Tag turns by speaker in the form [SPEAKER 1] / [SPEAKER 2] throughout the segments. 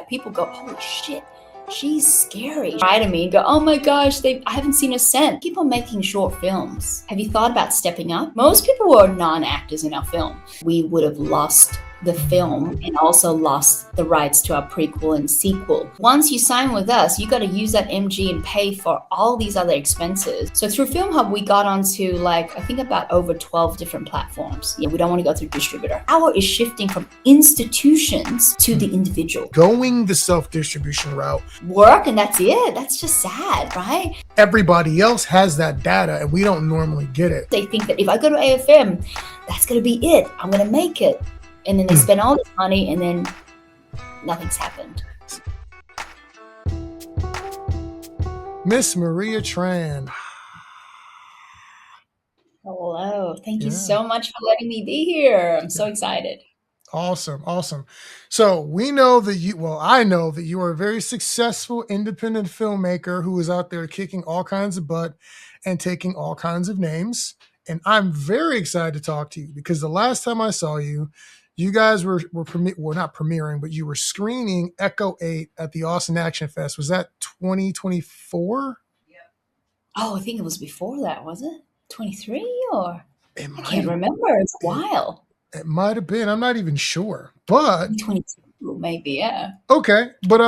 [SPEAKER 1] People go, holy shit, she's scary. Try to me and go, oh my gosh, I haven't seen a cent. Keep on making short films. Have you thought about stepping up? Most people were non-actors in our film. We would have lost the film and also lost the rights to our prequel and sequel. Once you sign with us, you got to use that MG and pay for all these other expenses. So through Film Hub, we got onto I think about over 12 different platforms. Yeah, we don't want to go through distributor. Our is shifting from institutions to the individual.
[SPEAKER 2] Going the self-distribution route.
[SPEAKER 1] Work and that's it. That's just sad, right?
[SPEAKER 2] Everybody else has that data and we don't normally get it.
[SPEAKER 1] They think that if I go to AFM, that's going to be it. I'm going to make it. And then they spend all this money and then nothing's happened.
[SPEAKER 2] Miss Maria Tran.
[SPEAKER 1] Hello. Thank you so much for letting me be here. I'm so excited.
[SPEAKER 2] Awesome. So we know that I know that you are a very successful independent filmmaker who is out there kicking all kinds of butt and taking all kinds of names. And I'm very excited to talk to you because the last time I saw you, you guys were not premiering, but you were screening Echo 8 at the Austin Action Fest. Was that 2024?
[SPEAKER 1] Yeah. Oh, I think it was before that, was it? 23 or? I can't remember. It's a while.
[SPEAKER 2] It might have been. I'm not even sure. But
[SPEAKER 1] 22, maybe, yeah.
[SPEAKER 2] Okay. But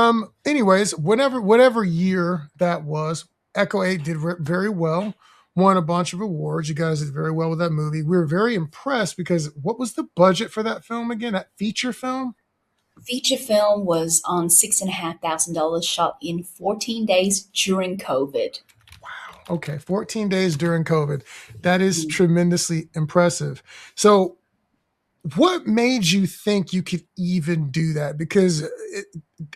[SPEAKER 2] anyways, whatever year that was, Echo 8 did very well. Won a bunch of awards. You guys did very well with that movie. We were very impressed because what was the budget for that film again? That feature film?
[SPEAKER 1] Feature film was on $6,500 shot in 14 days during COVID.
[SPEAKER 2] Wow. Okay. 14 days during COVID. That is tremendously impressive. So what made you think you could even do that? Because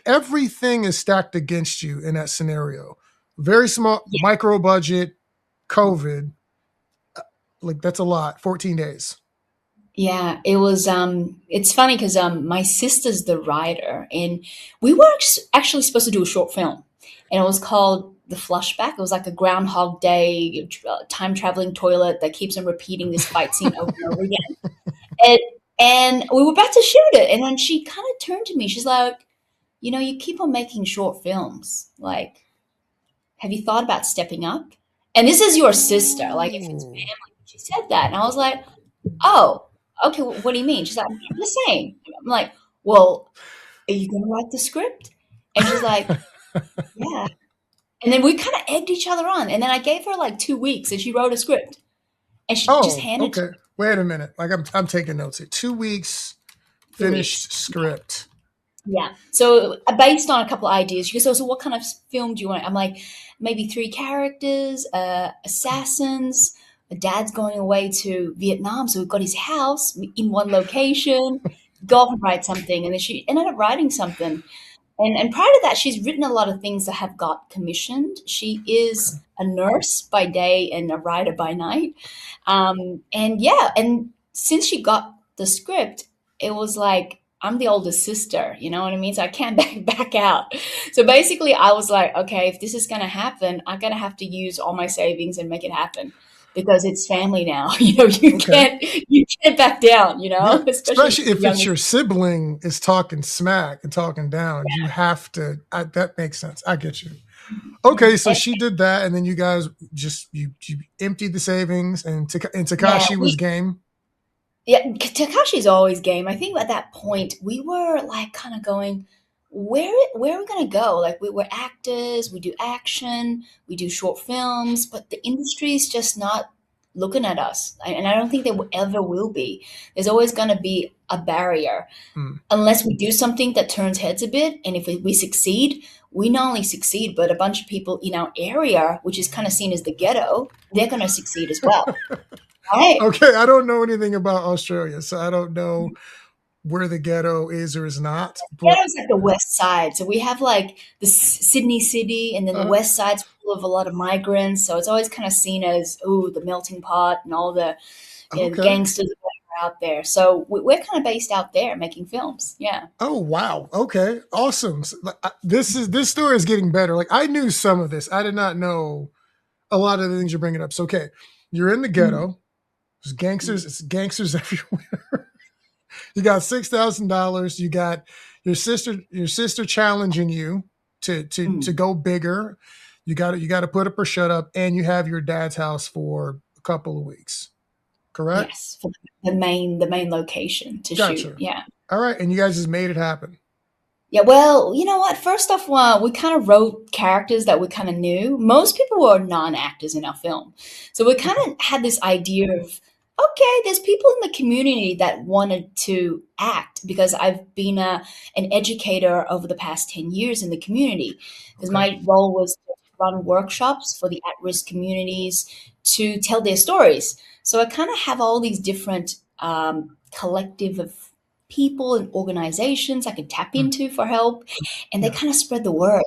[SPEAKER 2] everything is stacked against you in that scenario. Very small, micro budget, COVID, that's a lot. 14 days.
[SPEAKER 1] Yeah, it was, it's funny because my sister's the writer and we were actually supposed to do a short film and it was called The Flushback. It was like a Groundhog Day time traveling toilet that keeps on repeating this fight scene over and over again. And we were about to shoot it. And then she kind of turned to me. She's like, you keep on making short films. Have you thought about stepping up? And this is your sister, if it's family. She said that. And I was like, oh, okay, what do you mean? She's like, I'm just saying. I'm like, well, are you going to write the script? And she's like, yeah. And then we kind of egged each other on. And then I gave her 2 weeks and she wrote a script. And she just handed it to me.
[SPEAKER 2] Wait a minute. I'm taking notes here. 2 weeks, finished script.
[SPEAKER 1] Yeah. So based on a couple of ideas, she goes, so what kind of film do you want? I'm like, maybe 3 characters, assassins, a dad's going away to Vietnam. So we've got his house in one location, go off and write something. And then she ended up writing something. And prior to that, she's written a lot of things that have got commissioned. She is a nurse by day and a writer by night. And since she got the script, it was like, I'm the oldest sister, you know what I mean? So I can't back out. So basically I was like, okay, if this is going to happen, I'm going to have to use all my savings and make it happen because it's family now. You can't back down,
[SPEAKER 2] Yeah, especially if it's your sibling is talking smack and talking down, you have to, that makes sense. I get you. Okay. So she did that. And then you guys you emptied the savings and Takashi was game.
[SPEAKER 1] Yeah, Takashi's always game. I think at that point we were kind of going, where are we going to go? We're actors, we do action, we do short films, but the industry is just not looking at us. And I don't think there ever will be. There's always going to be a barrier unless we do something that turns heads a bit. And if we succeed, we not only succeed, but a bunch of people in our area, which is kind of seen as the ghetto, they're going to succeed as well. Right.
[SPEAKER 2] Okay, I don't know anything about Australia, so I don't know where the ghetto is or is not.
[SPEAKER 1] The ghetto's the west side. So we have the Sydney city and then the west side's full of a lot of migrants. So it's always kind of seen as, the melting pot and all the gangsters are out there. So we're kind of based out there making films. Yeah.
[SPEAKER 2] Oh, wow. Okay. Awesome. So, this story is getting better. I knew some of this. I did not know a lot of the things you're bringing up. So, okay, you're in the ghetto. There's gangsters. It's gangsters everywhere. You got $6,000. your sister challenging you to
[SPEAKER 1] Mm,
[SPEAKER 2] go bigger. You got to put up or shut up, and you have your dad's house for a couple of weeks. Correct?
[SPEAKER 1] yes, for the main location to shoot.
[SPEAKER 2] Gotcha.
[SPEAKER 1] Yeah.
[SPEAKER 2] All right, and you guys just made it happen.
[SPEAKER 1] Yeah, well, you know what? First off, we kind of wrote characters that we kind of knew. Most people were non-actors in our film. So we kind
[SPEAKER 2] Okay.
[SPEAKER 1] of had this idea of, okay, there's people in the community that wanted to act because I've been an educator over the past 10 years in the community. Because
[SPEAKER 2] Okay.
[SPEAKER 1] my role was to run workshops for the at-risk communities to tell their stories. So I kind of have all these different collective of people and organizations I could tap
[SPEAKER 2] Mm,
[SPEAKER 1] into for help, and they
[SPEAKER 2] yeah.
[SPEAKER 1] kind of spread the word.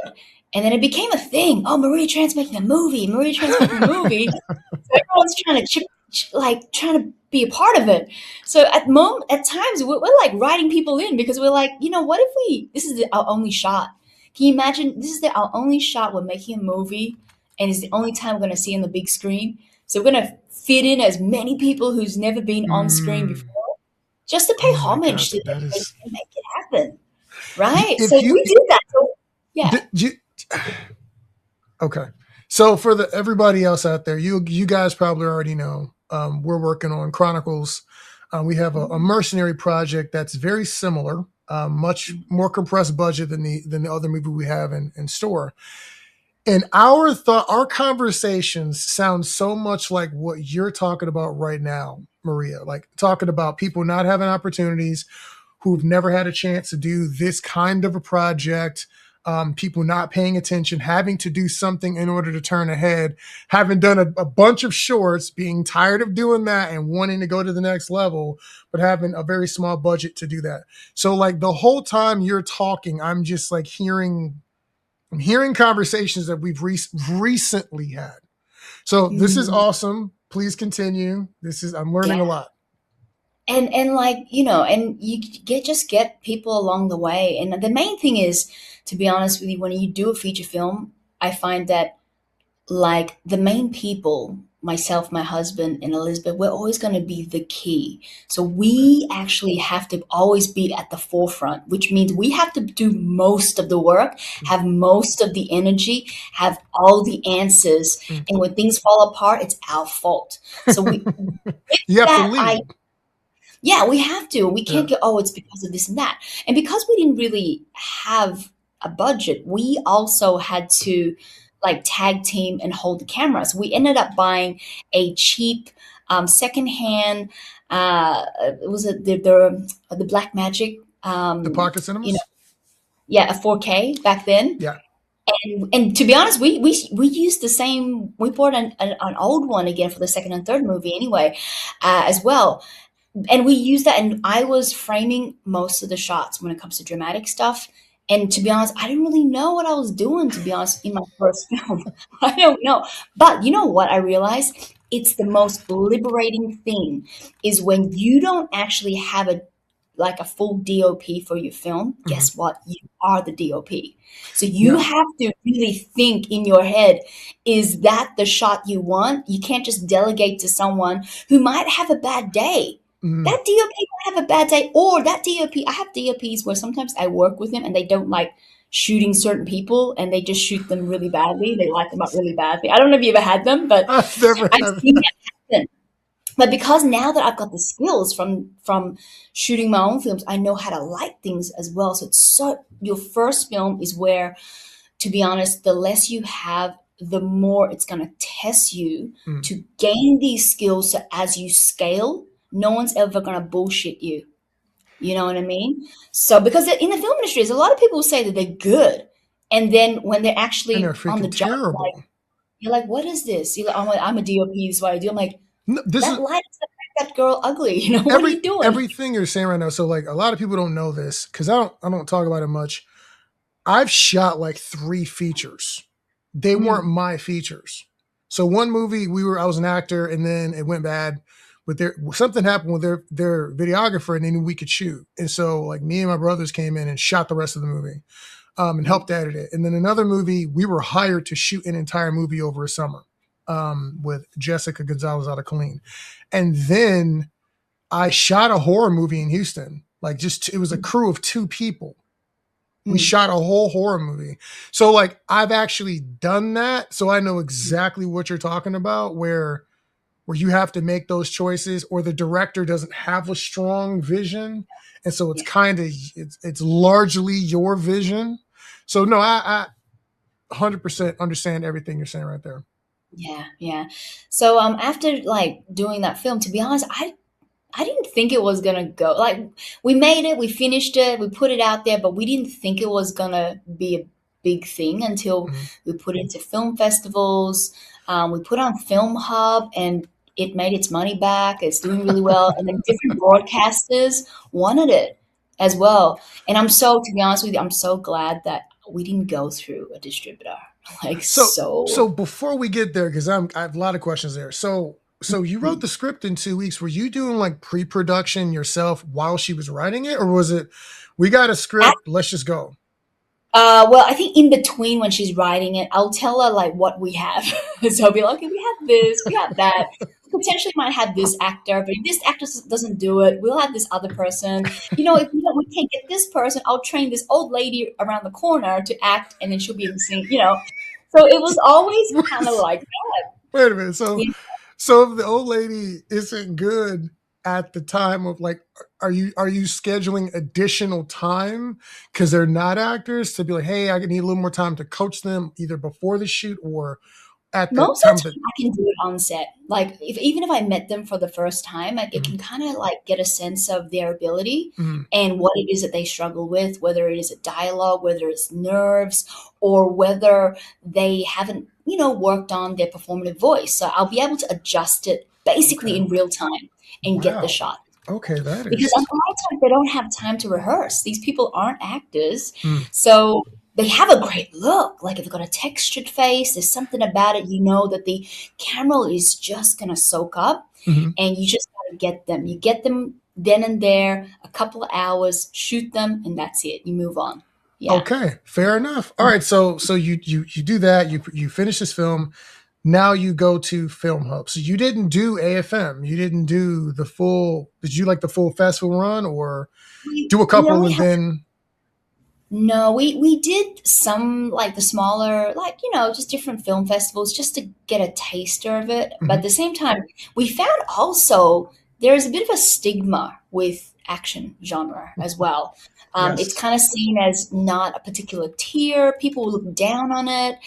[SPEAKER 1] And then it became a thing. Oh, Marie Tran's making a movie. Marie Tran's making a movie. So everyone's trying to like trying to be a part of it. So at times we're like writing people in because we're like, what if this is our only shot? Can you imagine? This is our only shot. We're making a movie, and it's the only time we're going to see on the big screen. So we're going to fit in as many people who's never been on screen
[SPEAKER 2] Mm,
[SPEAKER 1] before just to pay
[SPEAKER 2] oh my
[SPEAKER 1] homage
[SPEAKER 2] God,
[SPEAKER 1] to them
[SPEAKER 2] that
[SPEAKER 1] and
[SPEAKER 2] is.
[SPEAKER 1] make it happen. Right? So
[SPEAKER 2] If you
[SPEAKER 1] we did that. So yeah.
[SPEAKER 2] did you okay. So for the everybody else out there, you guys probably already know. We're working on Chronicles. We have a mercenary project that's very similar, much more compressed budget than the other movie we have in store. And our conversations sound so much like what you're talking about right now, Maria. Like talking about people not having opportunities, who've never had a chance to do this kind of a project, people not paying attention, having to do something in order to turn ahead, having done a bunch of shorts, being tired of doing that and wanting to go to the next level, but having a very small budget to do that. So, like the whole time you're talking, I'm just like I'm hearing conversations that we've recently had. So this is
[SPEAKER 1] Mhm.
[SPEAKER 2] awesome. Please continue. I'm learning
[SPEAKER 1] Yeah.
[SPEAKER 2] a lot.
[SPEAKER 1] And like, and you just get people along the way. And the main thing is, to be honest with you, when you do a feature film, I find that like the main people, myself, my husband, and Elizabeth, we're always going to be the key. So
[SPEAKER 2] Okay.
[SPEAKER 1] we actually have to always be at the forefront, which means we have to do most of the work,
[SPEAKER 2] Mm,
[SPEAKER 1] have most of the energy, have all the answers.
[SPEAKER 2] mm.
[SPEAKER 1] And when things fall apart, it's our fault. So we
[SPEAKER 2] You have to
[SPEAKER 1] that I
[SPEAKER 2] lead.
[SPEAKER 1] yeah, we have to. We
[SPEAKER 2] Yeah.
[SPEAKER 1] can't go, oh, it's because of this and that. And because we didn't really have a budget, we also had to like tag team and hold the cameras. We ended up buying a cheap secondhand. It was the Black Magic.
[SPEAKER 2] The pocket
[SPEAKER 1] You know,
[SPEAKER 2] cinemas.
[SPEAKER 1] yeah, a 4K back then.
[SPEAKER 2] Yeah.
[SPEAKER 1] And to be honest, we used the same. We bought an old one again for the second and third movie anyway, as well, and we used that, and I was framing most of the shots when it comes to dramatic stuff. And to be honest, I didn't really know what I was doing, to be honest, in my first film. I don't know. But you know what I realized? It's the most liberating thing is when you don't actually have a full DOP for your film.
[SPEAKER 2] Mhm.
[SPEAKER 1] Guess what? You are the DOP. So you
[SPEAKER 2] Yeah.
[SPEAKER 1] have to really think in your head, is that the shot you want? You can't just delegate to someone who might have a bad day.
[SPEAKER 2] Mm.
[SPEAKER 1] That DOP might have a bad day, or that DOP, I have DOPs where sometimes I work with them and they don't like shooting certain people and they just shoot them really badly. They light them up really badly. I don't know if you ever had them, but
[SPEAKER 2] I've never
[SPEAKER 1] I've
[SPEAKER 2] had
[SPEAKER 1] seen
[SPEAKER 2] that.
[SPEAKER 1] that happen. But because now that I've got the skills from shooting my own films, I know how to light things as well. So it's so your first film is where, to be honest, the less you have, the more it's going to test you
[SPEAKER 2] Mm.
[SPEAKER 1] to gain these skills. So as you scale, no one's ever going to bullshit you. You know what I mean? So because in the film industry, there's a lot of people who say that they're good, and then when they're
[SPEAKER 2] And they're
[SPEAKER 1] actually on the
[SPEAKER 2] freaking
[SPEAKER 1] job, like
[SPEAKER 2] terrible.
[SPEAKER 1] you're like, "What is this?" You're like, I'm a DOP. This is what I do. I'm like,
[SPEAKER 2] No, this
[SPEAKER 1] that
[SPEAKER 2] is
[SPEAKER 1] light is to make that girl ugly. What are you doing?
[SPEAKER 2] everything you're saying right now. So like a lot of people don't know this because I don't talk about it much. I've shot like 3 features. They weren't
[SPEAKER 1] Mm,
[SPEAKER 2] my features. So one movie I was an actor and then it went bad. But something happened with their videographer and they knew we could shoot. And so like me and my brothers came in and shot the rest of the movie, and
[SPEAKER 1] mm,
[SPEAKER 2] helped edit it. And then another movie, we were hired to shoot an entire movie over a summer, with Jessica Gonzalez out of Colleen. And then I shot a horror movie in Houston. Like it was a
[SPEAKER 1] mm,
[SPEAKER 2] crew of 2 people. we
[SPEAKER 1] Mm,
[SPEAKER 2] shot a whole horror movie. So like I've actually done that, so I know exactly what you're talking about, where you have to make those choices, or the director doesn't have a strong vision, and so it's
[SPEAKER 1] yeah.
[SPEAKER 2] kind of it's largely your vision. So no, I 100% understand everything you're saying right there.
[SPEAKER 1] Yeah, yeah. So after like doing that film, to be honest, I didn't think it was gonna go. Like we made it, we finished it, we put it out there, but we didn't think it was gonna be a big thing until
[SPEAKER 2] Mhm.
[SPEAKER 1] we put it into film festivals. We put on Film Hub, and it made its money back. It's doing really well, and then different broadcasters wanted it as well. And to be honest with you, I'm so glad that we didn't go through a distributor. Like
[SPEAKER 2] So
[SPEAKER 1] so.
[SPEAKER 2] so before we get there, because I have a lot of questions there. So you wrote the script in 2 weeks. Were you doing like pre-production yourself while she was writing it, or was it we got a script, let's just go?
[SPEAKER 1] Well, I think in between when she's writing it, I'll tell her like what we have. So I'll be like, okay, we have this, we have that. We potentially might have this actor, but if this actor doesn't do it, we'll have this other person. If we can't get this person, I'll train this old lady around the corner to act, and then she'll be in the scene. So it was always kind of like
[SPEAKER 2] Wait a minute.
[SPEAKER 1] that.
[SPEAKER 2] So if the old lady isn't good at the time of like, are you scheduling additional time because they're not actors to be like, hey, I need a little more time to coach them either before the shoot or at the
[SPEAKER 1] Most of
[SPEAKER 2] time
[SPEAKER 1] the
[SPEAKER 2] of the.
[SPEAKER 1] time, I can do it on set. Like, even if I met them for the first time, I
[SPEAKER 2] Mhm,
[SPEAKER 1] can kind of like get a sense of their ability
[SPEAKER 2] mhm,
[SPEAKER 1] and what it is that they struggle with, whether it is a dialogue, whether it's nerves, or whether they haven't, worked on their performative voice. So I'll be able to adjust it basically
[SPEAKER 2] okay.
[SPEAKER 1] in real time and get the
[SPEAKER 2] Wow.
[SPEAKER 1] shot.
[SPEAKER 2] Okay, that
[SPEAKER 1] Because a
[SPEAKER 2] is.
[SPEAKER 1] lot of times they don't have time to rehearse. These people aren't actors.
[SPEAKER 2] Mm,
[SPEAKER 1] So they have a great look. Like if they've got a textured face, there's something about it, that the camera is just going to soak up,
[SPEAKER 2] mhm.
[SPEAKER 1] and you just got to get them. You get them then and there, a couple of hours, shoot them, and that's it. You move on. Yeah.
[SPEAKER 2] Okay, fair enough. All right, so you do that. You finish this film. Now you go to Film Hub. So you didn't do AFM. You didn't do the full. Did you like the full festival run, or do a
[SPEAKER 1] We
[SPEAKER 2] couple
[SPEAKER 1] only
[SPEAKER 2] and then?
[SPEAKER 1] No, we did some like the smaller, like, just different film festivals just to get a taster of it. But at
[SPEAKER 2] Mhm.
[SPEAKER 1] the same time, we found also there's a bit of a stigma with action genre as well. It's
[SPEAKER 2] Yes,
[SPEAKER 1] kind of seen as not a particular tier. People look down on it.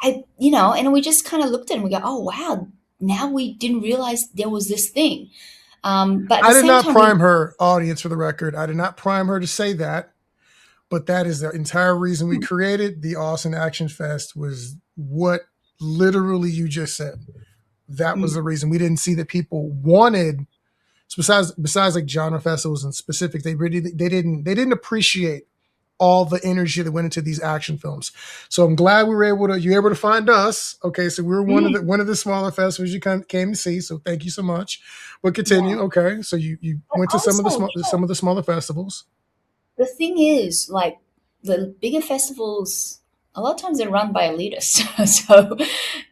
[SPEAKER 1] And we just kind of looked at it and we go, oh, wow, now we didn't realize there was this thing. But at
[SPEAKER 2] I
[SPEAKER 1] the
[SPEAKER 2] did
[SPEAKER 1] same
[SPEAKER 2] not
[SPEAKER 1] time, we,
[SPEAKER 2] prime her, audience, for the record. I did not prime her to say that, but that is the entire reason we created the Austin Action Fest. Was what literally you just said. That was
[SPEAKER 1] mm,
[SPEAKER 2] the reason. We didn't see that people wanted. So besides like genre festivals and specific, they didn't appreciate all the energy that went into these action films. So I'm glad we were able to find us. Okay, so we were
[SPEAKER 1] mm,
[SPEAKER 2] one of the smaller festivals you came to see. So thank you so much. But continue.
[SPEAKER 1] yeah.
[SPEAKER 2] Okay, so you
[SPEAKER 1] But
[SPEAKER 2] went to
[SPEAKER 1] also,
[SPEAKER 2] some of the smaller festivals.
[SPEAKER 1] the thing is, like, the bigger festivals, a lot of times they're run by elitists. So,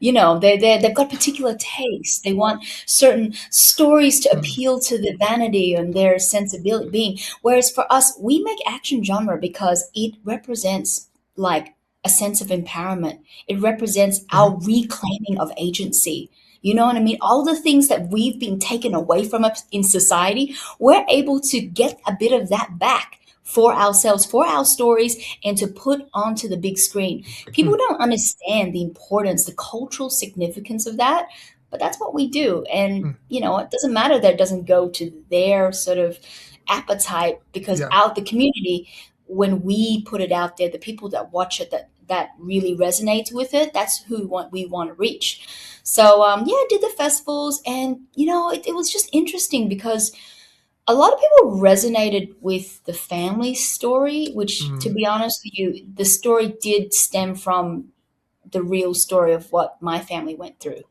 [SPEAKER 1] they've got particular tastes. They want certain stories to
[SPEAKER 2] Mm,
[SPEAKER 1] appeal to the vanity and their sensibility being. Whereas for us, we make action genre because it represents like a sense of empowerment. It represents
[SPEAKER 2] mhm,
[SPEAKER 1] our reclaiming of agency. You know what I mean? All the things that we've been taken away from us in society, we're able to get a bit of that back for ourselves, for our stories, and to put onto the big screen. People
[SPEAKER 2] mm,
[SPEAKER 1] don't understand the importance, the cultural significance of that, but that's what we do. And,
[SPEAKER 2] mm.
[SPEAKER 1] it doesn't matter that it doesn't go to their sort of appetite, because
[SPEAKER 2] Yeah.
[SPEAKER 1] out the community, when we put it out there, the people that watch it, that really resonates with it, that's who we want to reach. So yeah, I did the festivals, and it was just interesting because a lot of people resonated with the family story, which, to
[SPEAKER 2] Mm,
[SPEAKER 1] be honest with you, the story did stem from the real story of what my family went through,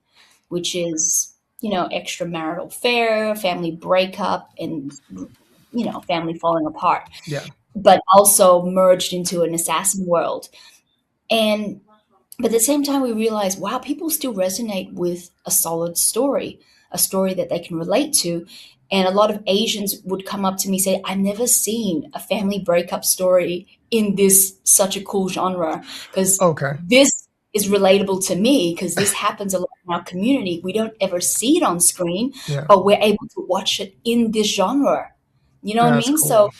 [SPEAKER 1] which is, extramarital affair, family breakup, and, family falling apart,
[SPEAKER 2] yeah.
[SPEAKER 1] but also merged into an assassin world. And but at the same time, we realize, wow, people still resonate with a solid story, a story that they can relate to. And a lot of Asians would come up to me and say, I've never seen a family breakup story in this such a cool genre because
[SPEAKER 2] Okay.
[SPEAKER 1] this is relatable to me because this happens a lot in our community. We don't ever see it on screen,
[SPEAKER 2] Yeah.
[SPEAKER 1] but we're able to watch it in this genre. You know what I
[SPEAKER 2] That's
[SPEAKER 1] mean? So
[SPEAKER 2] cool.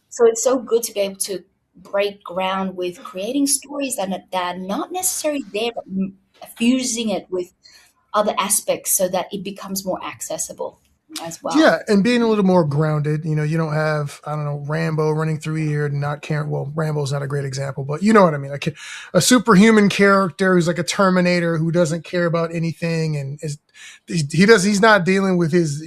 [SPEAKER 1] so it's so good to be able to break ground with creating stories that are not necessarily there, but fusing it with other aspects so that it becomes more accessible as well.
[SPEAKER 2] Yeah, and being a little more grounded. You don't have, I don't know, Rambo running through here and not caring. Well, Rambo's not a great example, but you know what I mean. Like a superhuman character who's like a Terminator who doesn't care about anything and he's not dealing with his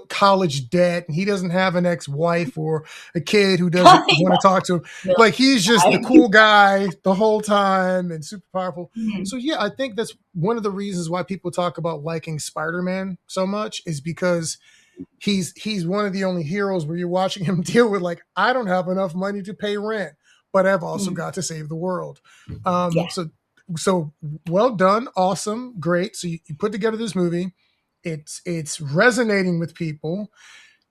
[SPEAKER 2] college debt, and he doesn't have an ex-wife or a kid who doesn't want to talk to him. Like he's just the cool guy the whole time and super powerful.
[SPEAKER 1] Mhm.
[SPEAKER 2] So yeah, I think that's one of the reasons why people talk about liking Spider-Man so much, is because he's one of the only heroes where you're watching him deal with, like, I don't have enough money to pay rent, but I've also
[SPEAKER 1] Mhm.
[SPEAKER 2] got to save the world.
[SPEAKER 1] Yeah.
[SPEAKER 2] So well done, awesome, great. So you put together this movie. It's resonating with people.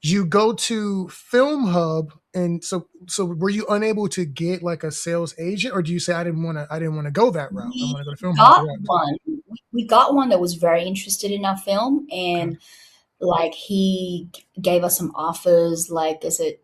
[SPEAKER 2] You go to Film Hub, and so were you unable to get like a sales agent, or do you say I didn't want to go that route? I
[SPEAKER 1] We
[SPEAKER 2] want to go to Film Hub
[SPEAKER 1] got
[SPEAKER 2] direct.
[SPEAKER 1] one. We got one that was very interested in our film,
[SPEAKER 2] Okay.
[SPEAKER 1] and like he gave us some offers. Like, is it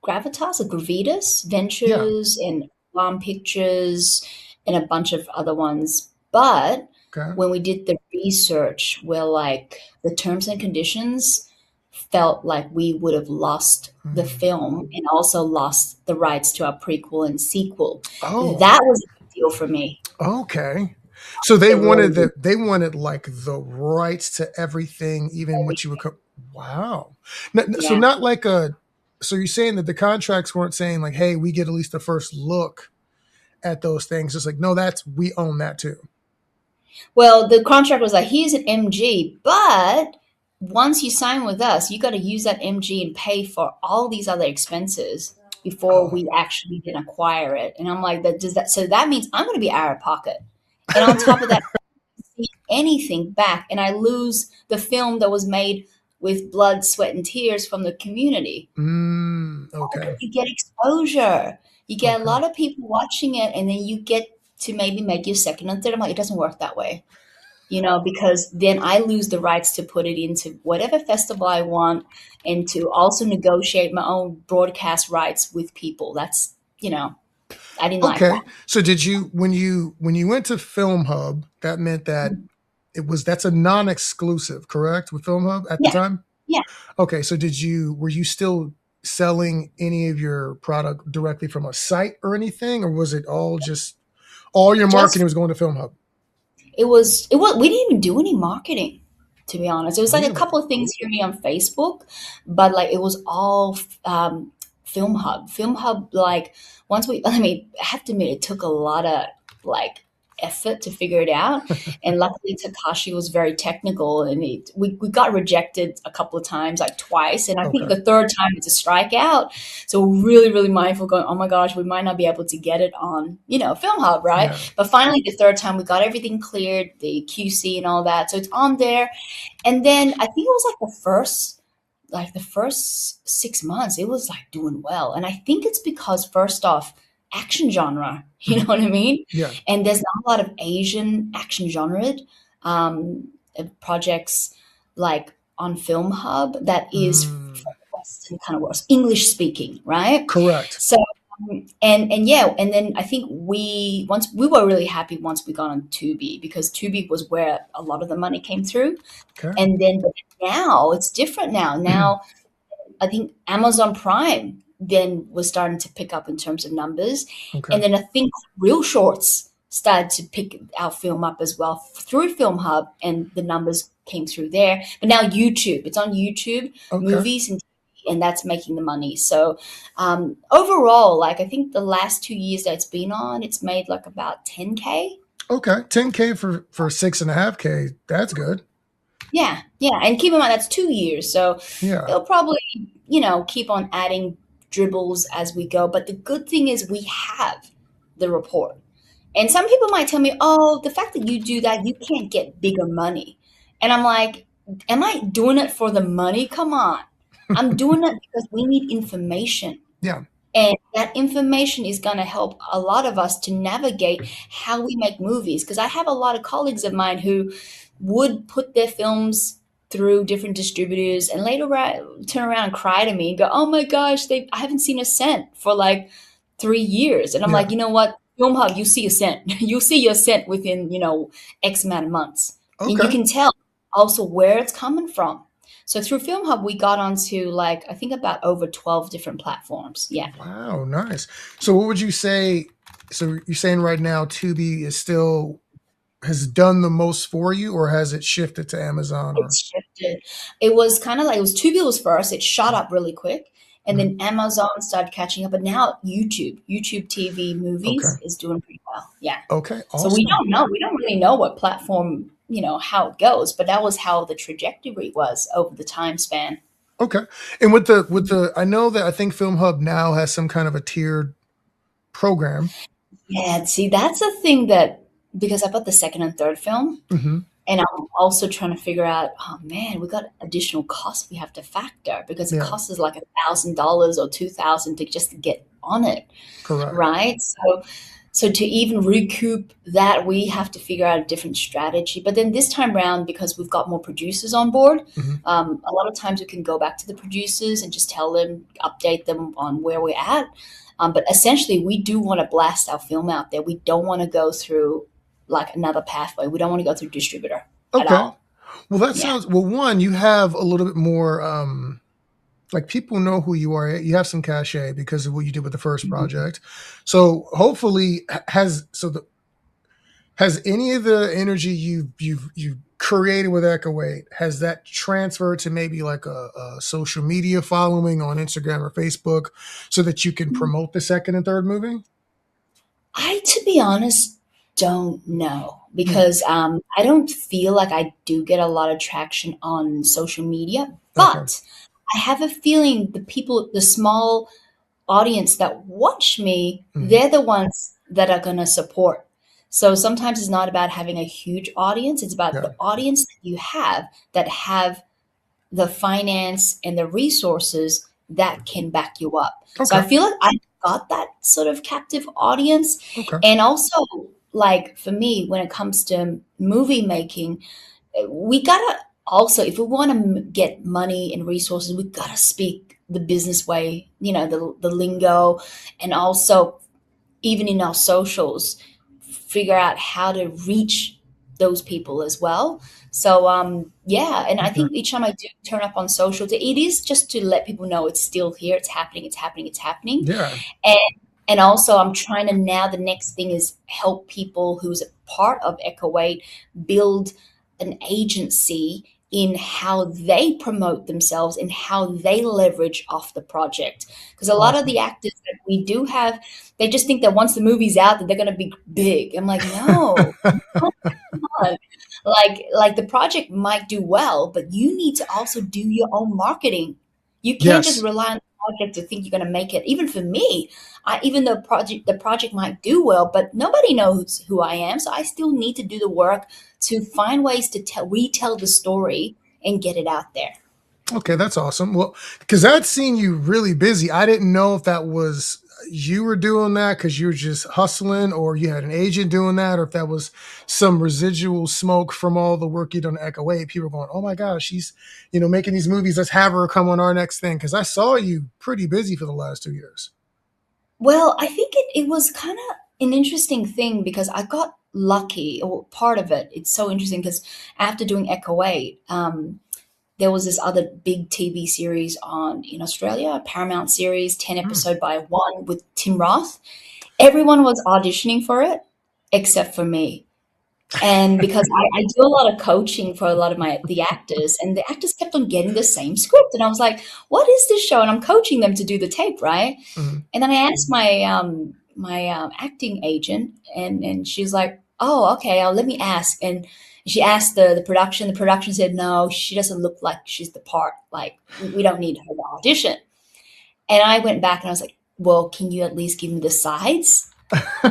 [SPEAKER 1] Gravitas or Gravitas
[SPEAKER 2] Yeah.
[SPEAKER 1] Ventures and Alarm Pictures and a bunch of other ones. But
[SPEAKER 2] Okay.
[SPEAKER 1] when we did the research, we're like the terms and conditions felt like we would have lost the
[SPEAKER 2] Hmm.
[SPEAKER 1] film and also lost the rights to our prequel and sequel.
[SPEAKER 2] Oh,
[SPEAKER 1] That was a big deal for me.
[SPEAKER 2] okay. So they
[SPEAKER 1] It really
[SPEAKER 2] wanted
[SPEAKER 1] was
[SPEAKER 2] they wanted like the rights to everything, even what you would.
[SPEAKER 1] everything.
[SPEAKER 2] Wow. So
[SPEAKER 1] Yeah.
[SPEAKER 2] not like a. So you're saying that the contracts weren't saying like, hey, we get at least the first look at those things. It's like, no, that's we own that too.
[SPEAKER 1] Well, the contract was like, here's an MG, but once you sign with us, you got to use that MG and pay for all these other expenses before
[SPEAKER 2] Oh.
[SPEAKER 1] we actually can acquire it. And I'm like, that does that? So that means I'm going to be out of pocket. And on top of that, I don't see anything back, and I lose the film that was made with blood, sweat, and tears from the community.
[SPEAKER 2] Okay.
[SPEAKER 1] But you get exposure. You get a
[SPEAKER 2] Okay.
[SPEAKER 1] lot of people watching it, and then you get to maybe make your second and third. I'm like, it doesn't work that way, because then I lose the rights to put it into whatever festival I want and to also negotiate my own broadcast rights with people. I didn't like that.
[SPEAKER 2] Okay. So did you when you went to Film Hub, that meant that
[SPEAKER 1] Mm.
[SPEAKER 2] that's a non-exclusive, correct, with Film Hub at the
[SPEAKER 1] Yeah.
[SPEAKER 2] time?
[SPEAKER 1] Yeah.
[SPEAKER 2] Okay, so were you still selling any of your product directly from a site or anything, or was it all just all your marketing
[SPEAKER 1] Just
[SPEAKER 2] was going to Film Hub?
[SPEAKER 1] it was we didn't even do any marketing, to be honest. It was like a
[SPEAKER 2] Really?
[SPEAKER 1] couple of things here and there on Facebook, but like it was all Film Hub. Film Hub, like once I mean, I have to admit, it took a lot of like effort to figure it out. And luckily, Takashi was very technical, and we got rejected a couple of times, like twice. And I think
[SPEAKER 2] Okay.
[SPEAKER 1] the third time it's a strikeout. So we're really, really mindful, going, oh my gosh, we might not be able to get it on, Film Hub, right?
[SPEAKER 2] Yeah.
[SPEAKER 1] But finally, the third time, we got everything cleared, the QC and all that. So it's on there. And then I think it was like the first 6 months, it was like doing well. And I think it's because first off, action genre, you know
[SPEAKER 2] Mhm.
[SPEAKER 1] what I mean?
[SPEAKER 2] Yeah.
[SPEAKER 1] And there's not a lot of Asian action genre projects like on Film Hub that is
[SPEAKER 2] Mm,
[SPEAKER 1] from the Western kind of world, English speaking, right?
[SPEAKER 2] correct.
[SPEAKER 1] So and yeah, and then I think once we were really happy once we got on Tubi because Tubi was where a lot of the money came through.
[SPEAKER 2] Okay.
[SPEAKER 1] And then but now it's different now. Now I think Amazon Prime then was starting to pick up in terms of numbers.
[SPEAKER 2] Okay.
[SPEAKER 1] And then I think Real Shorts started to pick our film up as well through Film Hub, and the numbers came through there. But now YouTube, it's on YouTube,
[SPEAKER 2] Okay.
[SPEAKER 1] movies and TV, and that's making the money. So overall, like I think the last 2 years that it's been on, it's made like about 10K.
[SPEAKER 2] Okay. 10K for 6.5K. That's good.
[SPEAKER 1] Yeah, yeah. And keep in mind that's 2 years. So
[SPEAKER 2] Yeah.
[SPEAKER 1] they'll probably, keep on adding dribbles as we go. But the good thing is we have the report. And some people might tell me, oh, the fact that you do that, you can't get bigger money. And I'm like, am I doing it for the money? Come on. I'm doing it because we need information.
[SPEAKER 2] Yeah.
[SPEAKER 1] And that information is going to help a lot of us to navigate how we make movies. Because I have a lot of colleagues of mine who would put their films through different distributors and later turn around and cry to me and go, "Oh my gosh, I haven't seen a cent for like 3 years." And I'm
[SPEAKER 2] Yeah.
[SPEAKER 1] like, you know what? Film Hub, you see a cent. You see your cent within, X amount of months. And you
[SPEAKER 2] Okay.
[SPEAKER 1] can tell also where it's coming from. So through Film Hub, we got onto like I think about over 12 different platforms. Yeah.
[SPEAKER 2] Wow, nice. So what would you say? So you're saying right now Tubi is still has done the most for you, or has it shifted to Amazon or?
[SPEAKER 1] It's shifted. It was kind of like it was Tubi was first. It shot up really quick, and
[SPEAKER 2] Mhm.
[SPEAKER 1] then Amazon started catching up. But now YouTube TV
[SPEAKER 2] Okay.
[SPEAKER 1] movies is doing pretty well. Yeah.
[SPEAKER 2] Okay.
[SPEAKER 1] So we
[SPEAKER 2] Awesome.
[SPEAKER 1] don't know. We don't really know what platform, how it goes. But that was how the trajectory was over the time span.
[SPEAKER 2] Okay. And with the I know that I think Film Hub now has some kind of a tiered program.
[SPEAKER 1] Yeah. See, that's a thing that because I bought the second and third film,
[SPEAKER 2] Hmm.
[SPEAKER 1] and I'm also trying to figure out, oh man, we got additional costs we have to factor because it
[SPEAKER 2] Yeah.
[SPEAKER 1] costs us like $1,000 or 2,000 to just get on it,
[SPEAKER 2] Correct.
[SPEAKER 1] right? So to even recoup that, we have to figure out a different strategy. But then this time around, because we've got more producers on board,
[SPEAKER 2] Hmm.
[SPEAKER 1] a lot of times we can go back to the producers and just tell them, update them on where we're at. But essentially, we do want to blast our film out there. We don't want to go through like another pathway. We don't want to go through distributor at
[SPEAKER 2] Okay.
[SPEAKER 1] all.
[SPEAKER 2] Well, that
[SPEAKER 1] Yeah.
[SPEAKER 2] sounds well. One, you have a little bit more. Like people know who you are. You have some cachet because of what you did with the first
[SPEAKER 1] Mhm.
[SPEAKER 2] project. So hopefully, has any of the energy you've created with Echo 8 has that transferred to maybe like a social media following on Instagram or Facebook so that you can promote the second and third movie?
[SPEAKER 1] To be honest, don't know
[SPEAKER 2] Hmm.
[SPEAKER 1] because I don't feel like I do get a lot of traction on social media,
[SPEAKER 2] Okay.
[SPEAKER 1] but I have a feeling the people, the small audience that watch me,
[SPEAKER 2] Hmm.
[SPEAKER 1] they're the ones that are going to support. So sometimes it's not about having a huge audience, it's about
[SPEAKER 2] Yeah.
[SPEAKER 1] the audience that you have that have the finance and the resources that can back you up. So I
[SPEAKER 2] Okay.
[SPEAKER 1] feel like I got that sort of captive audience.
[SPEAKER 2] Okay.
[SPEAKER 1] And also, like for me, when it comes to movie making, we gotta also, if we want to get money and resources, we gotta speak the business way, the lingo, and also even in our socials, figure out how to reach those people as well. So yeah, and I
[SPEAKER 2] Okay.
[SPEAKER 1] think each time I do turn up on social, it is just to let people know it's still here, it's happening, it's happening, it's happening.
[SPEAKER 2] Yeah.
[SPEAKER 1] And and also I'm trying to now the next thing is help people who's a part of Echo 8 build an agency in how they promote themselves and how they leverage off the project. Because a lot of
[SPEAKER 2] Awesome.
[SPEAKER 1] the actors that we do have, they just think that once the movie's out that they're gonna be big. I'm like, no, on. Like the project might do well, but you need to also do your own marketing. You can't just
[SPEAKER 2] Yes.
[SPEAKER 1] rely on the project to think you're going to make it. Even for me, even though the project might do well, but nobody knows who I am, so I still need to do the work to find ways to retell the story and get it out there.
[SPEAKER 2] Okay, that's awesome. Well, because I'd seen you really busy. I didn't know if that was you were doing that because you were just hustling, or you had an agent doing that, or if that was some residual smoke from all the work you done at Echo 8. People were going, "Oh my gosh, she's making these movies. Let's have her come on our next thing." Because I saw you pretty busy for the last 2 years.
[SPEAKER 1] Well, I think it was kind of an interesting thing because I got lucky, or part of it. It's so interesting because after doing Echo 8, there was this other big TV series on in Australia, a Paramount series, 10
[SPEAKER 2] Hmm.
[SPEAKER 1] episode by one with Tim Roth. Everyone was auditioning for it except for me. And because I do a lot of coaching for a lot of the actors, and the actors kept on getting the same script. And I was like, what is this show? And I'm coaching them to do the tape, right?
[SPEAKER 2] Hmm.
[SPEAKER 1] And then I asked my acting agent, and she's like, "Oh, okay, let me ask." And she asked the production. The production said, "No, she doesn't look like she's the part. Like we don't need her to audition." And I went back and I was like, "Well, can you at least give me the sides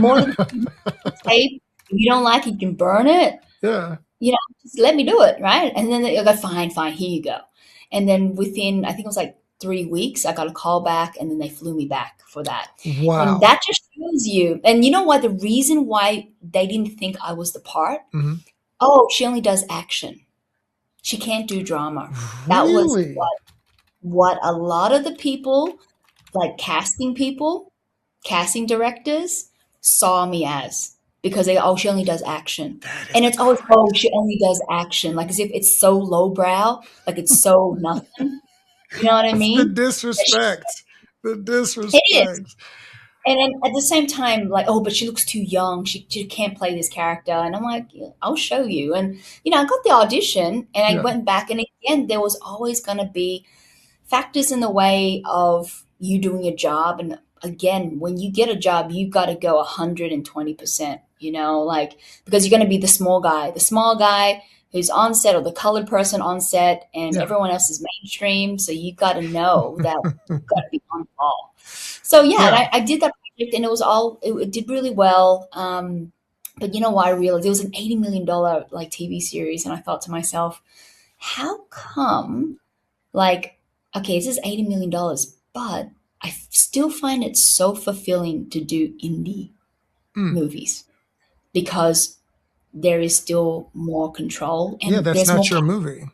[SPEAKER 1] more than the tape? If you don't like it, you can burn it.
[SPEAKER 2] Yeah.
[SPEAKER 1] Just let me do it, right?" And then they go, "Fine, fine, here you go." And then within, I think it was like 3 weeks. I got a call back, and then they flew me back for that. And
[SPEAKER 2] Wow.
[SPEAKER 1] that just shows you. And you know what? The reason why they didn't think I was the part,
[SPEAKER 2] Hmm.
[SPEAKER 1] oh, she only does action. She can't do drama. That was
[SPEAKER 2] Really?
[SPEAKER 1] what a lot of the people, like casting directors, saw me as, because they, oh, she only does action.
[SPEAKER 2] That is
[SPEAKER 1] And it's always, oh, she only does action, like as if it's so lowbrow, like it's so nothing. You know what I
[SPEAKER 2] the
[SPEAKER 1] mean? But
[SPEAKER 2] disrespect. The
[SPEAKER 1] it is.
[SPEAKER 2] disrespect.
[SPEAKER 1] And then at the same time, like, oh, but she looks too young. She can't play this character. And I'm like, yeah, I'll show you. And, I got the audition and I
[SPEAKER 2] Yeah.
[SPEAKER 1] went back. And again, there was always going to be factors in the way of you doing a job. And again, when you get a job, you got to go 120%, like, because you're going to be the small guy who's on set, or the colored person on set, and
[SPEAKER 2] Yeah.
[SPEAKER 1] everyone else is mainstream. So you got to know that you've got to be on call. So yeah, and
[SPEAKER 2] Yeah.
[SPEAKER 1] I did that project, and it did really well. But you know what? I realized it was an $80 million like TV series, and I thought to myself, how come, like, okay, this is $80 million, but I still find it so fulfilling to do indie
[SPEAKER 2] Mm.
[SPEAKER 1] movies, because there is still more control,
[SPEAKER 2] Yeah,
[SPEAKER 1] and
[SPEAKER 2] that's not your movie.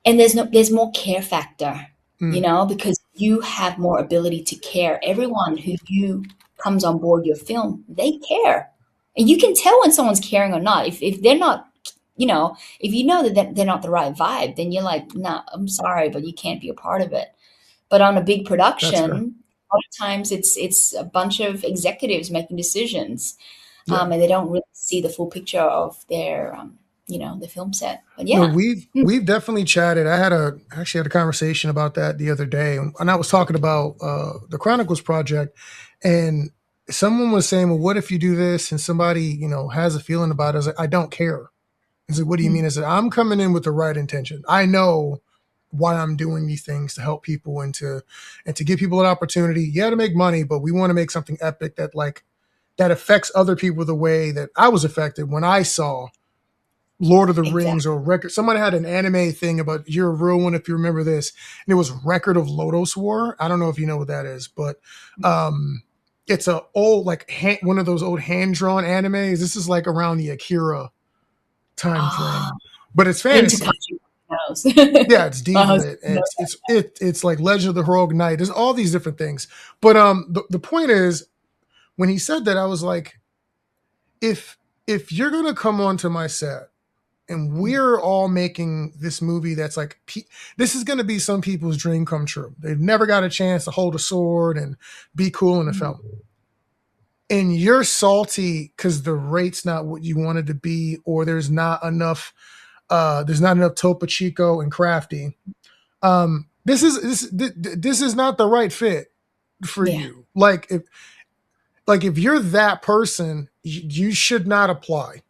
[SPEAKER 1] there's more care factor,
[SPEAKER 2] Mm.
[SPEAKER 1] because you have more ability to care. Everyone who you comes on board your film, they care. And you can tell when someone's caring or not. If they're not, if you know that they're not the right vibe, then you're like, nah, I'm sorry, but you can't be a part of it. But on a big
[SPEAKER 2] That's fair.
[SPEAKER 1] production, a lot of times it's a bunch of executives making decisions,
[SPEAKER 2] Yeah.
[SPEAKER 1] and they don't really see the full picture of the film set. But
[SPEAKER 2] No,
[SPEAKER 1] yeah.
[SPEAKER 2] we've definitely chatted. Actually had a conversation about that the other day, and I was talking about the Chronicles project, and someone was saying, "Well, what if you do this and somebody has a feeling about it?" I was like, "I don't care." He's like, "What do you mean?" I said, "I'm coming in with the right intention. I know why I'm doing these things to help people and to give people an opportunity. Yeah, to make money, but we want to make something epic that affects other people the way that I was affected when I saw Lord of the Rings
[SPEAKER 1] Exactly.
[SPEAKER 2] or Record." Somebody had an anime thing about "You're a real one if you remember this," and it was Record of Lodoss War. I don't know if you know what that is, but it's a old one of those old hand drawn animes. This is like around the Akira time
[SPEAKER 1] Ah,
[SPEAKER 2] frame, but it's
[SPEAKER 1] into
[SPEAKER 2] fantasy.
[SPEAKER 1] country knows.
[SPEAKER 2] Yeah, it's
[SPEAKER 1] My
[SPEAKER 2] deep
[SPEAKER 1] husband
[SPEAKER 2] lit.
[SPEAKER 1] knows.
[SPEAKER 2] It's like Legend of the Heroic Knight. There's all these different things, but the point is, when he said that, I was like, if you're gonna come onto my set and we're all making this movie that's like, this is going to be some people's dream come true. They've never got a chance to hold a sword and be cool in a film. And you're salty because the rate's not what you wanted to be, or there's not enough Topo Chico and Crafty. This is not the right fit for
[SPEAKER 1] Yeah.
[SPEAKER 2] you. Like if you're that person, you should not apply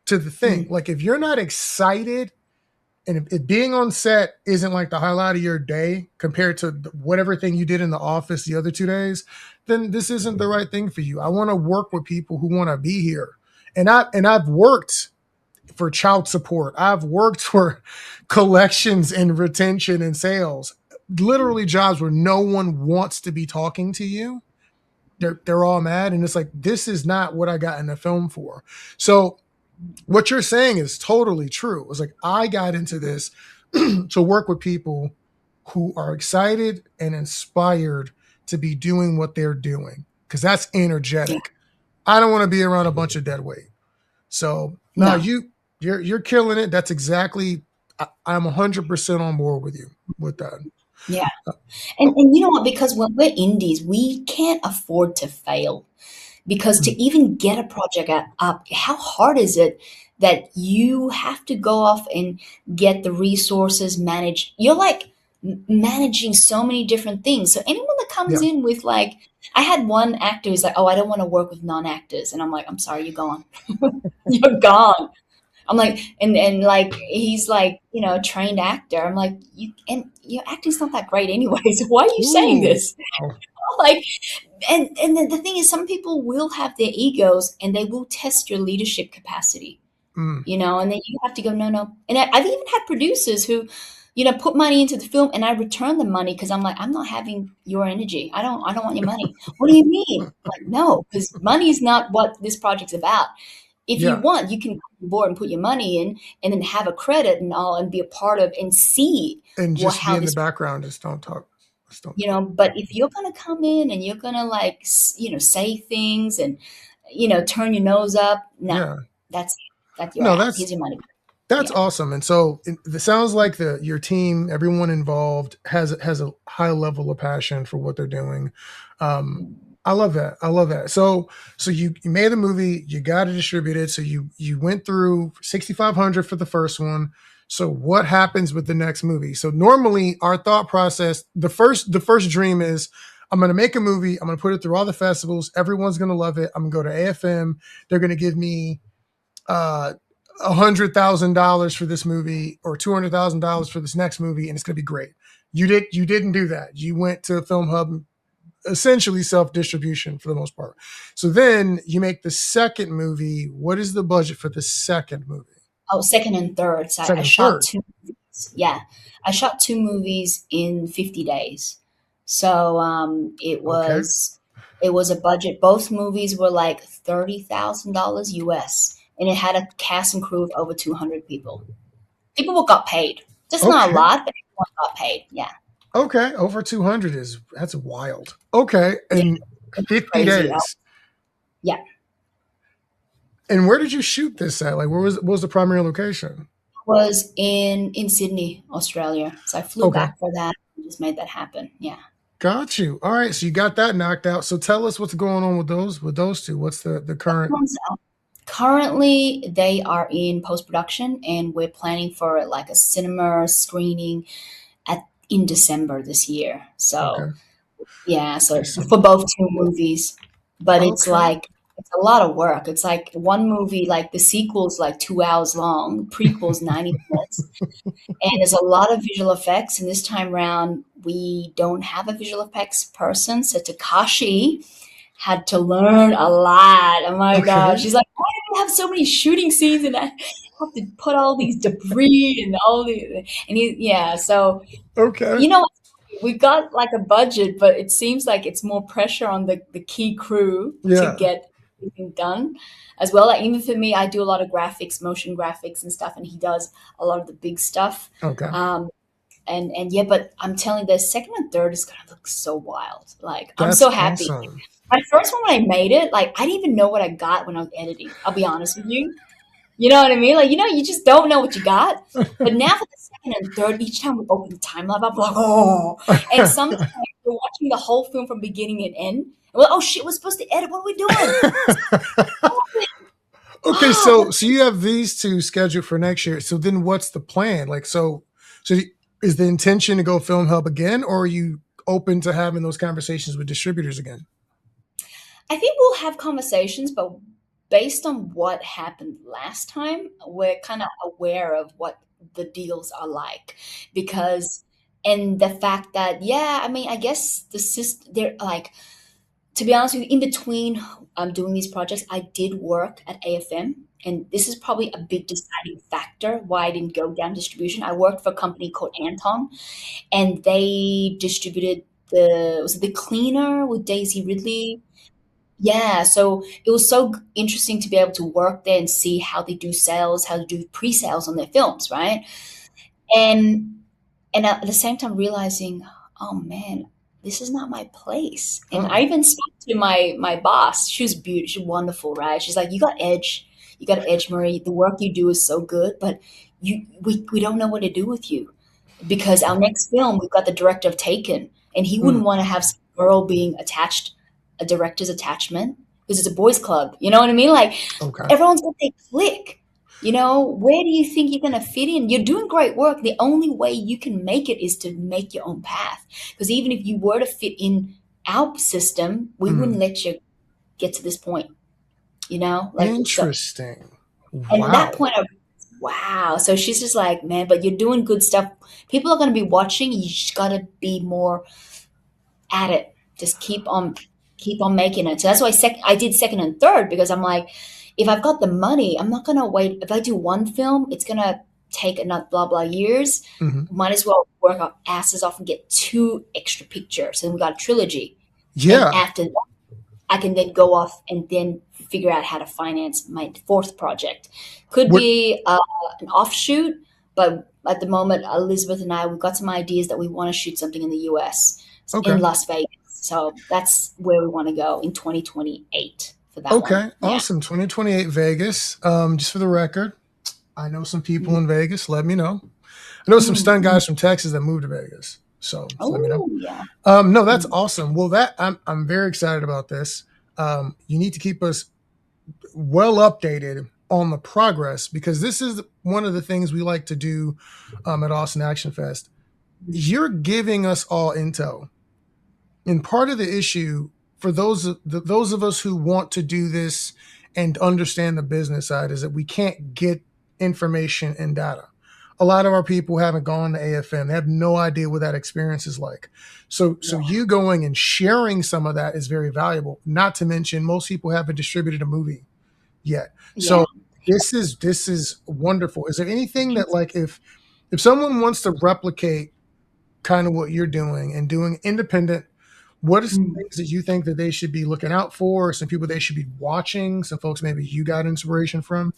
[SPEAKER 2] to the thing.
[SPEAKER 1] Mm.
[SPEAKER 2] Like if you're not excited, and if being on set isn't like the highlight of your day compared to whatever thing you did in the office the other 2 days, then this isn't the right thing for you. I want to work with people who want to be here. And I've worked for child support. I've worked for collections and retention and sales. Literally jobs where no one wants to be talking to you. They're all mad, and it's like, this is not what I got in the film for. So what you're saying is totally true. It's like, I got into this to work with people who are excited and inspired to be doing what they're doing, because that's
[SPEAKER 1] Yeah.
[SPEAKER 2] energetic. I don't want to be around a bunch of dead weight. So no,
[SPEAKER 1] No.
[SPEAKER 2] you're killing it. That's exactly. I'm 100% on board with you with that.
[SPEAKER 1] Yeah. And you know what? Because when we're indies, we can't afford to fail. Because to
[SPEAKER 2] Mm.
[SPEAKER 1] even get a project up, how hard is it that you have to go off and get the resources managed? You're like managing so many different things. So anyone that comes
[SPEAKER 2] Yeah.
[SPEAKER 1] in with, like, I had one actor who's like, "Oh, I don't want to work with non-actors," and I'm like, "I'm sorry, you're gone. You're gone." I'm like, and like he's like, a trained actor. I'm like, your acting's not that great anyway. So why are you saying
[SPEAKER 2] Ooh.
[SPEAKER 1] this? Like, and then the thing is, some people will have their egos and they will test your leadership capacity,
[SPEAKER 2] Mm.
[SPEAKER 1] and then you have to go, no, no. And I've even had producers who, put money into the film, and I return the money because I'm like, I'm not having your energy. I don't want your money. What do you mean? Like, no, because money is not what this project's about. If you
[SPEAKER 2] Yeah.
[SPEAKER 1] want, you can come on board and put your money in, and then have a credit and all, and be a part of and see
[SPEAKER 2] And
[SPEAKER 1] what
[SPEAKER 2] just be
[SPEAKER 1] how
[SPEAKER 2] in the
[SPEAKER 1] this.
[SPEAKER 2] background. Just don't talk. Just don't talk.
[SPEAKER 1] But if you're gonna come in and you're gonna like say things and turn your nose up, no,
[SPEAKER 2] Yeah.
[SPEAKER 1] that's you're
[SPEAKER 2] No,
[SPEAKER 1] out. Here's
[SPEAKER 2] that's
[SPEAKER 1] your money.
[SPEAKER 2] That's
[SPEAKER 1] Yeah.
[SPEAKER 2] awesome. And so it sounds like your team, everyone involved, has a high level of passion for what they're doing. I love that. I love that. So you made the movie, you got it distributed. So you went through 6,500 for the first one. So what happens with the next movie? So normally our thought process, the first dream is I'm going to make a movie. I'm going to put it through all the festivals. Everyone's going to love it. I'm going to go to AFM. They're going to give me uh, $100,000 for this movie or $200,000 for this next movie, and it's going to be great. You didn't do that. You went to Film Hub, essentially self distribution for the most part. So then you make the second movie. What is the budget for the second movie?
[SPEAKER 1] Oh, second and third. So I
[SPEAKER 2] Second,
[SPEAKER 1] shot
[SPEAKER 2] third.
[SPEAKER 1] two movies. Yeah, I shot two movies in 50 days. So
[SPEAKER 2] Okay.
[SPEAKER 1] it was a budget. Both movies were like $30,000 US, and it had a cast and crew of over 200 people. People got paid. Just not a
[SPEAKER 2] Okay.
[SPEAKER 1] lot, but everyone got paid. Yeah,
[SPEAKER 2] Okay. Over 200 that's wild. Okay.
[SPEAKER 1] yeah,
[SPEAKER 2] And
[SPEAKER 1] it's
[SPEAKER 2] 50
[SPEAKER 1] crazy.
[SPEAKER 2] days.
[SPEAKER 1] Yeah,
[SPEAKER 2] And where did you shoot this at? Like, what was the primary location?
[SPEAKER 1] was in Sydney, Australia. So I flew
[SPEAKER 2] Okay.
[SPEAKER 1] back for that and just made that happen. Yeah.
[SPEAKER 2] Got you. All right. So you got that knocked out. So tell us what's going on with those two. What's the current?
[SPEAKER 1] Currently, they are in post production, and we're planning for like a cinema screening at in December this year.
[SPEAKER 2] Okay.
[SPEAKER 1] So yeah,
[SPEAKER 2] Okay.
[SPEAKER 1] so
[SPEAKER 2] So
[SPEAKER 1] for both two movies, but
[SPEAKER 2] okay.
[SPEAKER 1] it's a lot of work. It's like one movie, like the sequel's like 2 hours long, prequel's 90 minutes, and there's a lot of visual effects. And this time round, we don't have a visual effects person, so Takashi had to learn a lot. Oh my gosh.
[SPEAKER 2] Okay.
[SPEAKER 1] She's like, why do we have so many shooting scenes and I have to put all these debris and all the and yeah, so
[SPEAKER 2] Okay.
[SPEAKER 1] you know we got like a budget, but it seems like it's more pressure on the key crew to
[SPEAKER 2] Yeah.
[SPEAKER 1] get everything done as well. Like even for me, I do a lot of graphics, motion graphics and stuff, and he does a lot of the big stuff.
[SPEAKER 2] Okay.
[SPEAKER 1] Um, and yeah, but I'm telling you, the second and third is gonna look so wild. Like I'm
[SPEAKER 2] That's
[SPEAKER 1] so happy.
[SPEAKER 2] awesome.
[SPEAKER 1] My first one when I made it, like I didn't even know what I got when I was editing. I'll be honest with you. You know what I mean? Like you just don't know what you got. But now for the second and third, each time we open the time lab, I'm like, oh. And sometimes we're watching the whole film from beginning and end. And we're like, oh shit, we're supposed to edit. What are we doing?
[SPEAKER 2] Okay,
[SPEAKER 1] Oh,
[SPEAKER 2] so you have these two scheduled for next year. So then what's the plan? Like so is the intention to go Film Hub again, or are you open to having those conversations with distributors again?
[SPEAKER 1] I think we'll have conversations, but based on what happened last time, we're kind of aware of what the deals are like because, and the fact that, yeah, I mean, I guess the system, they're like, to be honest with you, in between doing these projects, I did work at AFM. And this is probably a big deciding factor why I didn't go down distribution. I worked for a company called Anton, and they distributed was it the cleaner with Daisy Ridley? Yeah, so it was so interesting to be able to work there and see how they do sales, how to do pre-sales on their films, right? And at the same time realizing, oh man, this is not my place. And I
[SPEAKER 2] Oh,
[SPEAKER 1] even spoke to my boss. She was beautiful, she's wonderful, right? She's like, you got edge, Marie. The work you do is so good, but we don't know what to do with you because our next film we've got the director of Taken, and he
[SPEAKER 2] mm,
[SPEAKER 1] wouldn't want to have some girl being attached, a director's attachment, because it's a boys club. You know what I mean? Like
[SPEAKER 2] okay.
[SPEAKER 1] everyone's gonna say click. Where do you think you're gonna fit in? You're doing great work. The only way you can make it is to make your own path. Because even if you were to fit in our system, we wouldn't
[SPEAKER 2] Mm.
[SPEAKER 1] let you get to this point. Like so.
[SPEAKER 2] Interesting.
[SPEAKER 1] And at that
[SPEAKER 2] Wow.
[SPEAKER 1] point, wow. So she's just like, man, but you're doing good stuff. People are gonna be watching. You just gotta be more at it. Just keep on making it. So that's why I did second and third because I'm like, if I've got the money, I'm not gonna wait. If I do one film, it's gonna take another blah blah years.
[SPEAKER 2] Hmm.
[SPEAKER 1] Might as well work our asses off and get 2 extra pictures, and we got a trilogy. And
[SPEAKER 2] Yeah.
[SPEAKER 1] after that, I can then go off and then figure out how to finance my fourth project. Could
[SPEAKER 2] What?
[SPEAKER 1] be an offshoot, but at the moment, Elizabeth and I, we've got some ideas that we want to shoot something in the US, in
[SPEAKER 2] Okay.
[SPEAKER 1] Las Vegas. So that's where we want to go in 2028 for that one.
[SPEAKER 2] Okay.
[SPEAKER 1] Yeah.
[SPEAKER 2] Awesome. 2028 Vegas. Just for the record, I know some people
[SPEAKER 1] Mm.
[SPEAKER 2] in Vegas. Let me know. I know some stunt
[SPEAKER 1] Mm.
[SPEAKER 2] guys from Texas that moved to Vegas. So just let me know.
[SPEAKER 1] Oh, yeah.
[SPEAKER 2] No, that's
[SPEAKER 1] Mm.
[SPEAKER 2] awesome. Well, that I'm very excited about this. You need to keep us well updated on the progress, because this is one of the things we like to do at Austin Action Fest. You're giving us all intel, and part of the issue for those of us who want to do this and understand the business side is that we can't get information and data. A lot of our people haven't gone to AFM. They have no idea what that experience is like. So
[SPEAKER 1] Yeah.
[SPEAKER 2] you going and sharing some of that is very valuable. Not to mention, most people haven't distributed a movie yet.
[SPEAKER 1] Yeah.
[SPEAKER 2] So this is wonderful. Is there anything that, like, if someone wants to replicate kind of what you're doing and doing independent, what are some
[SPEAKER 1] Mm.
[SPEAKER 2] things that you think that they should be looking out for? Some people they should be watching, some folks maybe you got inspiration from?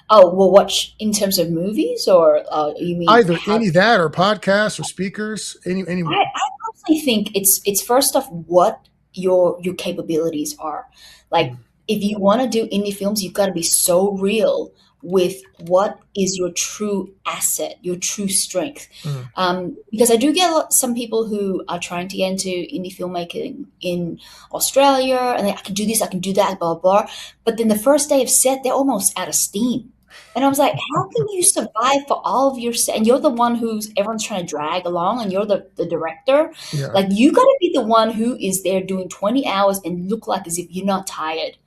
[SPEAKER 1] Oh, well, watch in terms of movies, or you mean
[SPEAKER 2] Either
[SPEAKER 1] how?
[SPEAKER 2] any that or podcasts or speakers, anyone.
[SPEAKER 1] I personally think it's first off what your capabilities are. Like,
[SPEAKER 2] Mm,
[SPEAKER 1] if you want to do indie films, you've got to be so real with what is your true asset, your true strength.
[SPEAKER 2] mm,
[SPEAKER 1] Because I do get some people who are trying to get into indie filmmaking in Australia, and I can do this, I can do that, blah blah. But then the first day of set, they're almost out of steam. And I was like, how can you survive for all of your set? And you're the one who's everyone's trying to drag along, and you're the director.
[SPEAKER 2] yeah.
[SPEAKER 1] Like, you got to be the one who is there doing 20 hours and look like as if you're not tired.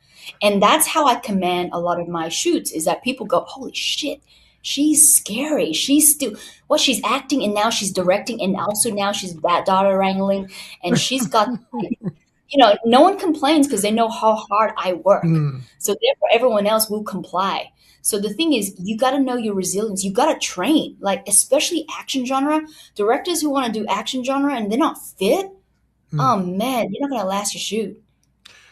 [SPEAKER 1] And that's how I command a lot of my shoots, is that people go, holy shit, she's scary. She's still, what, she's acting, and now she's directing, and also now she's that daughter wrangling, and she's got, no one complains because they know how hard I work.
[SPEAKER 2] Mm,
[SPEAKER 1] So therefore, everyone else will comply. So the thing is, you got to know your resilience. You got to train, like, especially action genre. Directors who want to do action genre and they're not fit,
[SPEAKER 2] mm.
[SPEAKER 1] oh man, you're not gonna last your shoot.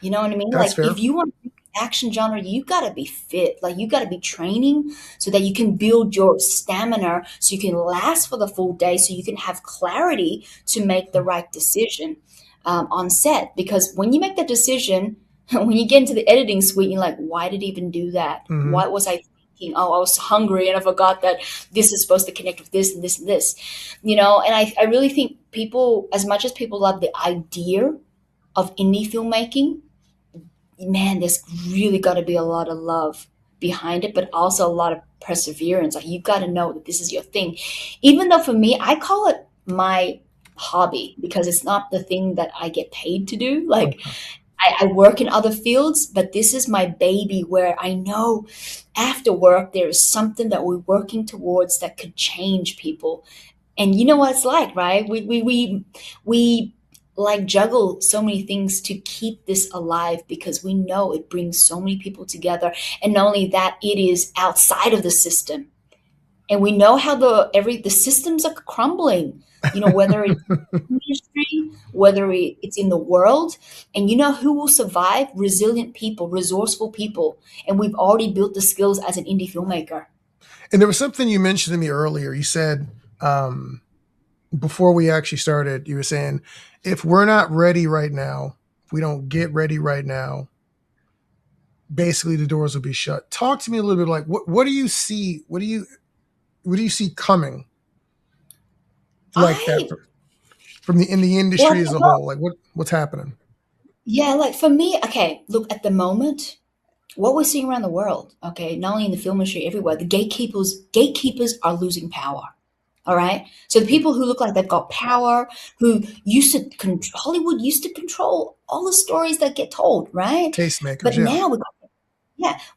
[SPEAKER 1] You know what I mean?
[SPEAKER 2] That's
[SPEAKER 1] Like,
[SPEAKER 2] fair.
[SPEAKER 1] if you want to do action genre, you got to be fit. Like, you got to be training so that you can build your stamina, so you can last for the full day, so you can have clarity to make the right decision on set. Because when you make that decision, when you get into the editing suite, you're like, why did I even do that?
[SPEAKER 2] Hmm.
[SPEAKER 1] What was I thinking? Oh, I was hungry and I forgot that this is supposed to connect with this and this and this. And I really think people, as much as people love the idea of indie filmmaking, man, there's really got to be a lot of love behind it, but also a lot of perseverance. Like, you got to know that this is your thing. Even though for me, I call it my hobby because it's not the thing that I get paid to do. Like,
[SPEAKER 2] Okay.
[SPEAKER 1] I work in other fields, but this is my baby, where I know after work there is something that we're working towards that could change people. And you know what it's like, right? We like juggle so many things to keep this alive because we know it brings so many people together. And not only that, it is outside of the system. And we know how the systems are crumbling, whether it's in the industry, whether it's in the world. And you know who will survive? Resilient people, resourceful people. And we've already built the skills as an indie filmmaker.
[SPEAKER 2] And there was something you mentioned to me earlier. You said, before we actually started, you were saying, if we're not ready right now, if we don't get ready right now, basically the doors will be shut. Talk to me a little bit, like, what do you see? What do you see coming like that
[SPEAKER 1] I
[SPEAKER 2] from the in the
[SPEAKER 1] well,
[SPEAKER 2] industry as a whole? Like, what's happening?
[SPEAKER 1] yeah, like for me, okay, look, at the moment, what we're seeing around the world, okay, not only in the film industry, everywhere, the gatekeepers are losing power. All right. So the people who look like they've got power, who used to Hollywood used to control all the stories that get told, right?
[SPEAKER 2] Tastemakers,
[SPEAKER 1] But
[SPEAKER 2] yeah.
[SPEAKER 1] now we've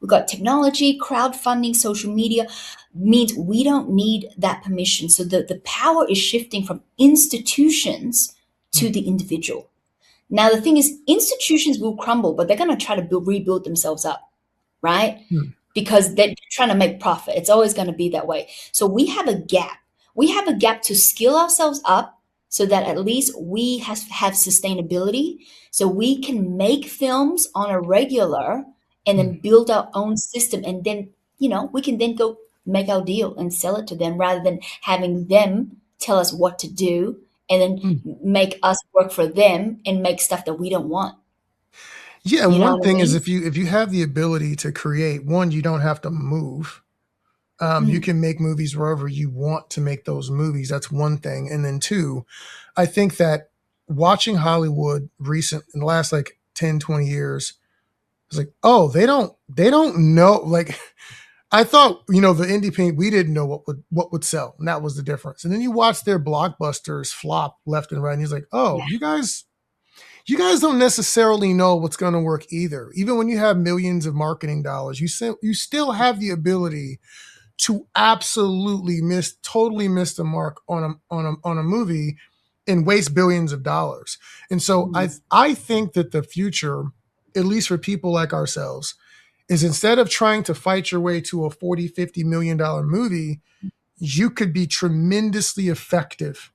[SPEAKER 1] got technology, crowdfunding, social media means we don't need that permission. So the power is shifting from institutions to
[SPEAKER 2] Mm,
[SPEAKER 1] the individual. Now the thing is, institutions will crumble, but they're going to try to rebuild themselves up, right?
[SPEAKER 2] mm,
[SPEAKER 1] because they're trying to make profit. It's always going to be that way. So we have a gap. We have a gap to skill ourselves up so that at least we have sustainability, so we can make films on a regular and then
[SPEAKER 2] Mm,
[SPEAKER 1] build our own system, and then we can then go make our deal and sell it to them rather than having them tell us what to do and then
[SPEAKER 2] mm.
[SPEAKER 1] make us work for them and make stuff that we don't want.
[SPEAKER 2] Yeah,
[SPEAKER 1] You
[SPEAKER 2] and
[SPEAKER 1] know
[SPEAKER 2] one
[SPEAKER 1] what I
[SPEAKER 2] thing is
[SPEAKER 1] mean?
[SPEAKER 2] if you have the ability to create, one, you don't have to move. You
[SPEAKER 1] Mm,
[SPEAKER 2] can make movies wherever you want to make those movies. That's one thing. And then two, I think that watching Hollywood recent in the last like 10, 20 years, it's like, oh, they don't know. Like I thought, the indie paint, we didn't know what would sell. And that was the difference. And then you watch their blockbusters flop left and right. And he's like, oh,
[SPEAKER 1] yeah,
[SPEAKER 2] you guys don't necessarily know what's going to work either. Even when you have millions of marketing dollars, you still have the ability to absolutely totally miss the mark on a movie and waste billions of dollars. And so I
[SPEAKER 1] mm,
[SPEAKER 2] I think that the future, at least for people like ourselves, is instead of trying to fight your way to a 40, $50 million movie, you could be tremendously effective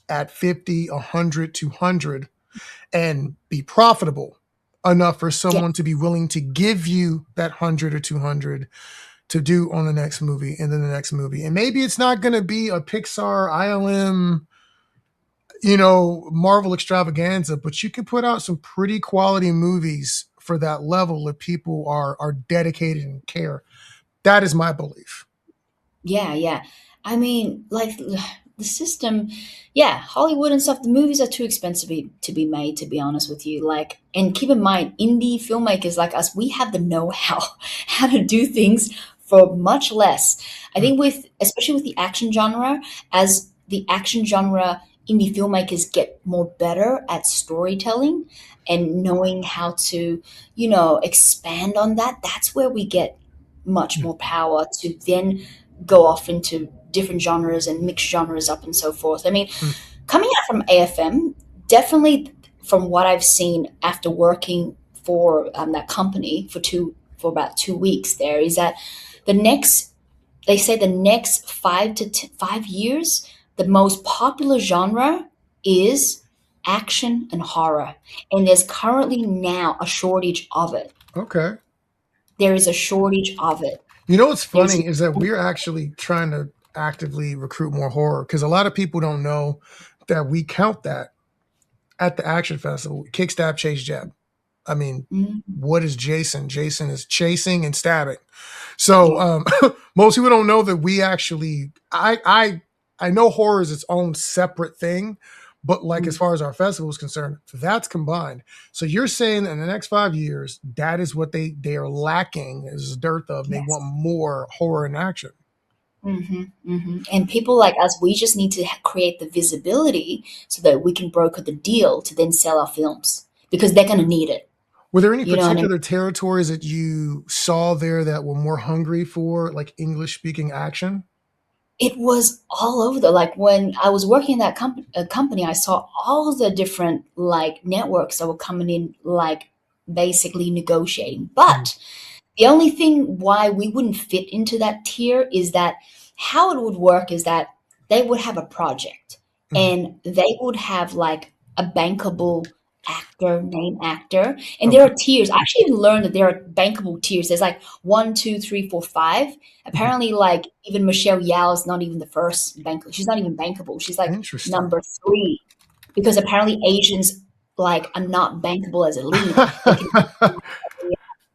[SPEAKER 2] at 50, 100, 200 and be profitable enough for
[SPEAKER 1] yeah,
[SPEAKER 2] someone to be willing to give you that 100 or 200 to do on the next movie and then the next movie. And maybe it's not going to be a Pixar, ILM, Marvel extravaganza, but you can put out some pretty quality movies for that level if people are dedicated and care. That is my belief.
[SPEAKER 1] yeah, yeah. I mean, like the system, yeah, Hollywood and stuff. The movies are too expensive to be made. To be honest with you, like, and keep in mind, indie filmmakers like us, we have the know-how how to do things for much less. I
[SPEAKER 2] Mm,
[SPEAKER 1] think especially with the action genre, as the action genre, indie filmmakers get more better at storytelling and knowing how to, expand on that. That's where we get much
[SPEAKER 2] mm,
[SPEAKER 1] more power to then go off into different genres and mix genres up and so forth. I mean,
[SPEAKER 2] mm.
[SPEAKER 1] coming out from AFM, definitely from what I've seen after working for that company for about 2 weeks, there is that the next they say the next 5 years, the most popular genre is action and horror, and there's currently now a shortage of it.
[SPEAKER 2] Okay.
[SPEAKER 1] There is a shortage of it.
[SPEAKER 2] You know what's
[SPEAKER 1] There's
[SPEAKER 2] funny is that we're actually trying to actively recruit more horror because a lot of people don't know that we count that at the action festival. Kick, stab, chase, jab. I mean,
[SPEAKER 1] mm,
[SPEAKER 2] what is Jason? Jason is chasing and stabbing. So
[SPEAKER 1] yeah.
[SPEAKER 2] most people don't know that we actually. I know horror is its own separate thing, but like as
[SPEAKER 1] Mm.
[SPEAKER 2] far as our festival is concerned, that's combined. So you're saying that in the next 5 years, that is what they are lacking is dearth of. And they want
[SPEAKER 1] Yes.
[SPEAKER 2] more horror and action.
[SPEAKER 1] And people like us, we just need to create the visibility so that we can broker the deal to then sell our films because they're going to need it.
[SPEAKER 2] Were there any
[SPEAKER 1] You know what I mean?
[SPEAKER 2] particular territories that you saw there that were more hungry for like English speaking action?
[SPEAKER 1] It was all over the like when I was working in that company, I saw all the different like networks that were coming in, like basically negotiating.
[SPEAKER 2] Mm,
[SPEAKER 1] But the only thing why we wouldn't fit into that tier is that how it would work is that they would have a project
[SPEAKER 2] mm,
[SPEAKER 1] and they would have like a bankable actor, name actor, and there
[SPEAKER 2] okay.
[SPEAKER 1] are tiers. I actually learned that there are bankable tiers. There's like one, two, three, four, five.
[SPEAKER 2] Mhm.
[SPEAKER 1] Apparently, like even Michelle Yao is not even the first bankable. She's not even bankable. She's like
[SPEAKER 2] Interesting.
[SPEAKER 1] number three because apparently Asians like are not bankable as a lead. They can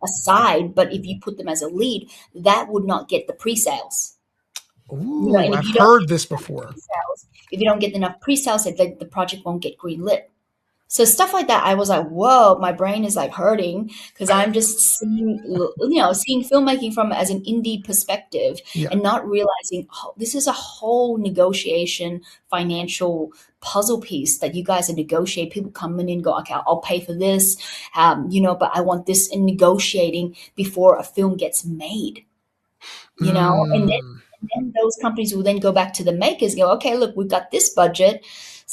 [SPEAKER 1] aside, but if you put them as a lead, that would not get the pre-sales.
[SPEAKER 2] Ooh,
[SPEAKER 1] And if
[SPEAKER 2] I've
[SPEAKER 1] you don't
[SPEAKER 2] heard
[SPEAKER 1] get
[SPEAKER 2] this
[SPEAKER 1] enough
[SPEAKER 2] before.
[SPEAKER 1] pre-sales, if you don't get enough pre-sales, the project won't get greenlit. So stuff like that, I was like, whoa, my brain is like hurting because I'm just seeing filmmaking from as an indie perspective
[SPEAKER 2] Yeah.
[SPEAKER 1] and not realizing, oh, this is a whole negotiation financial puzzle piece that you guys are negotiating. People come in and go, okay, I'll pay for this, but I want this in negotiating before a film gets made, and
[SPEAKER 2] Mm,
[SPEAKER 1] then those companies will then go back to the makers and go, okay, look, we've got this budget.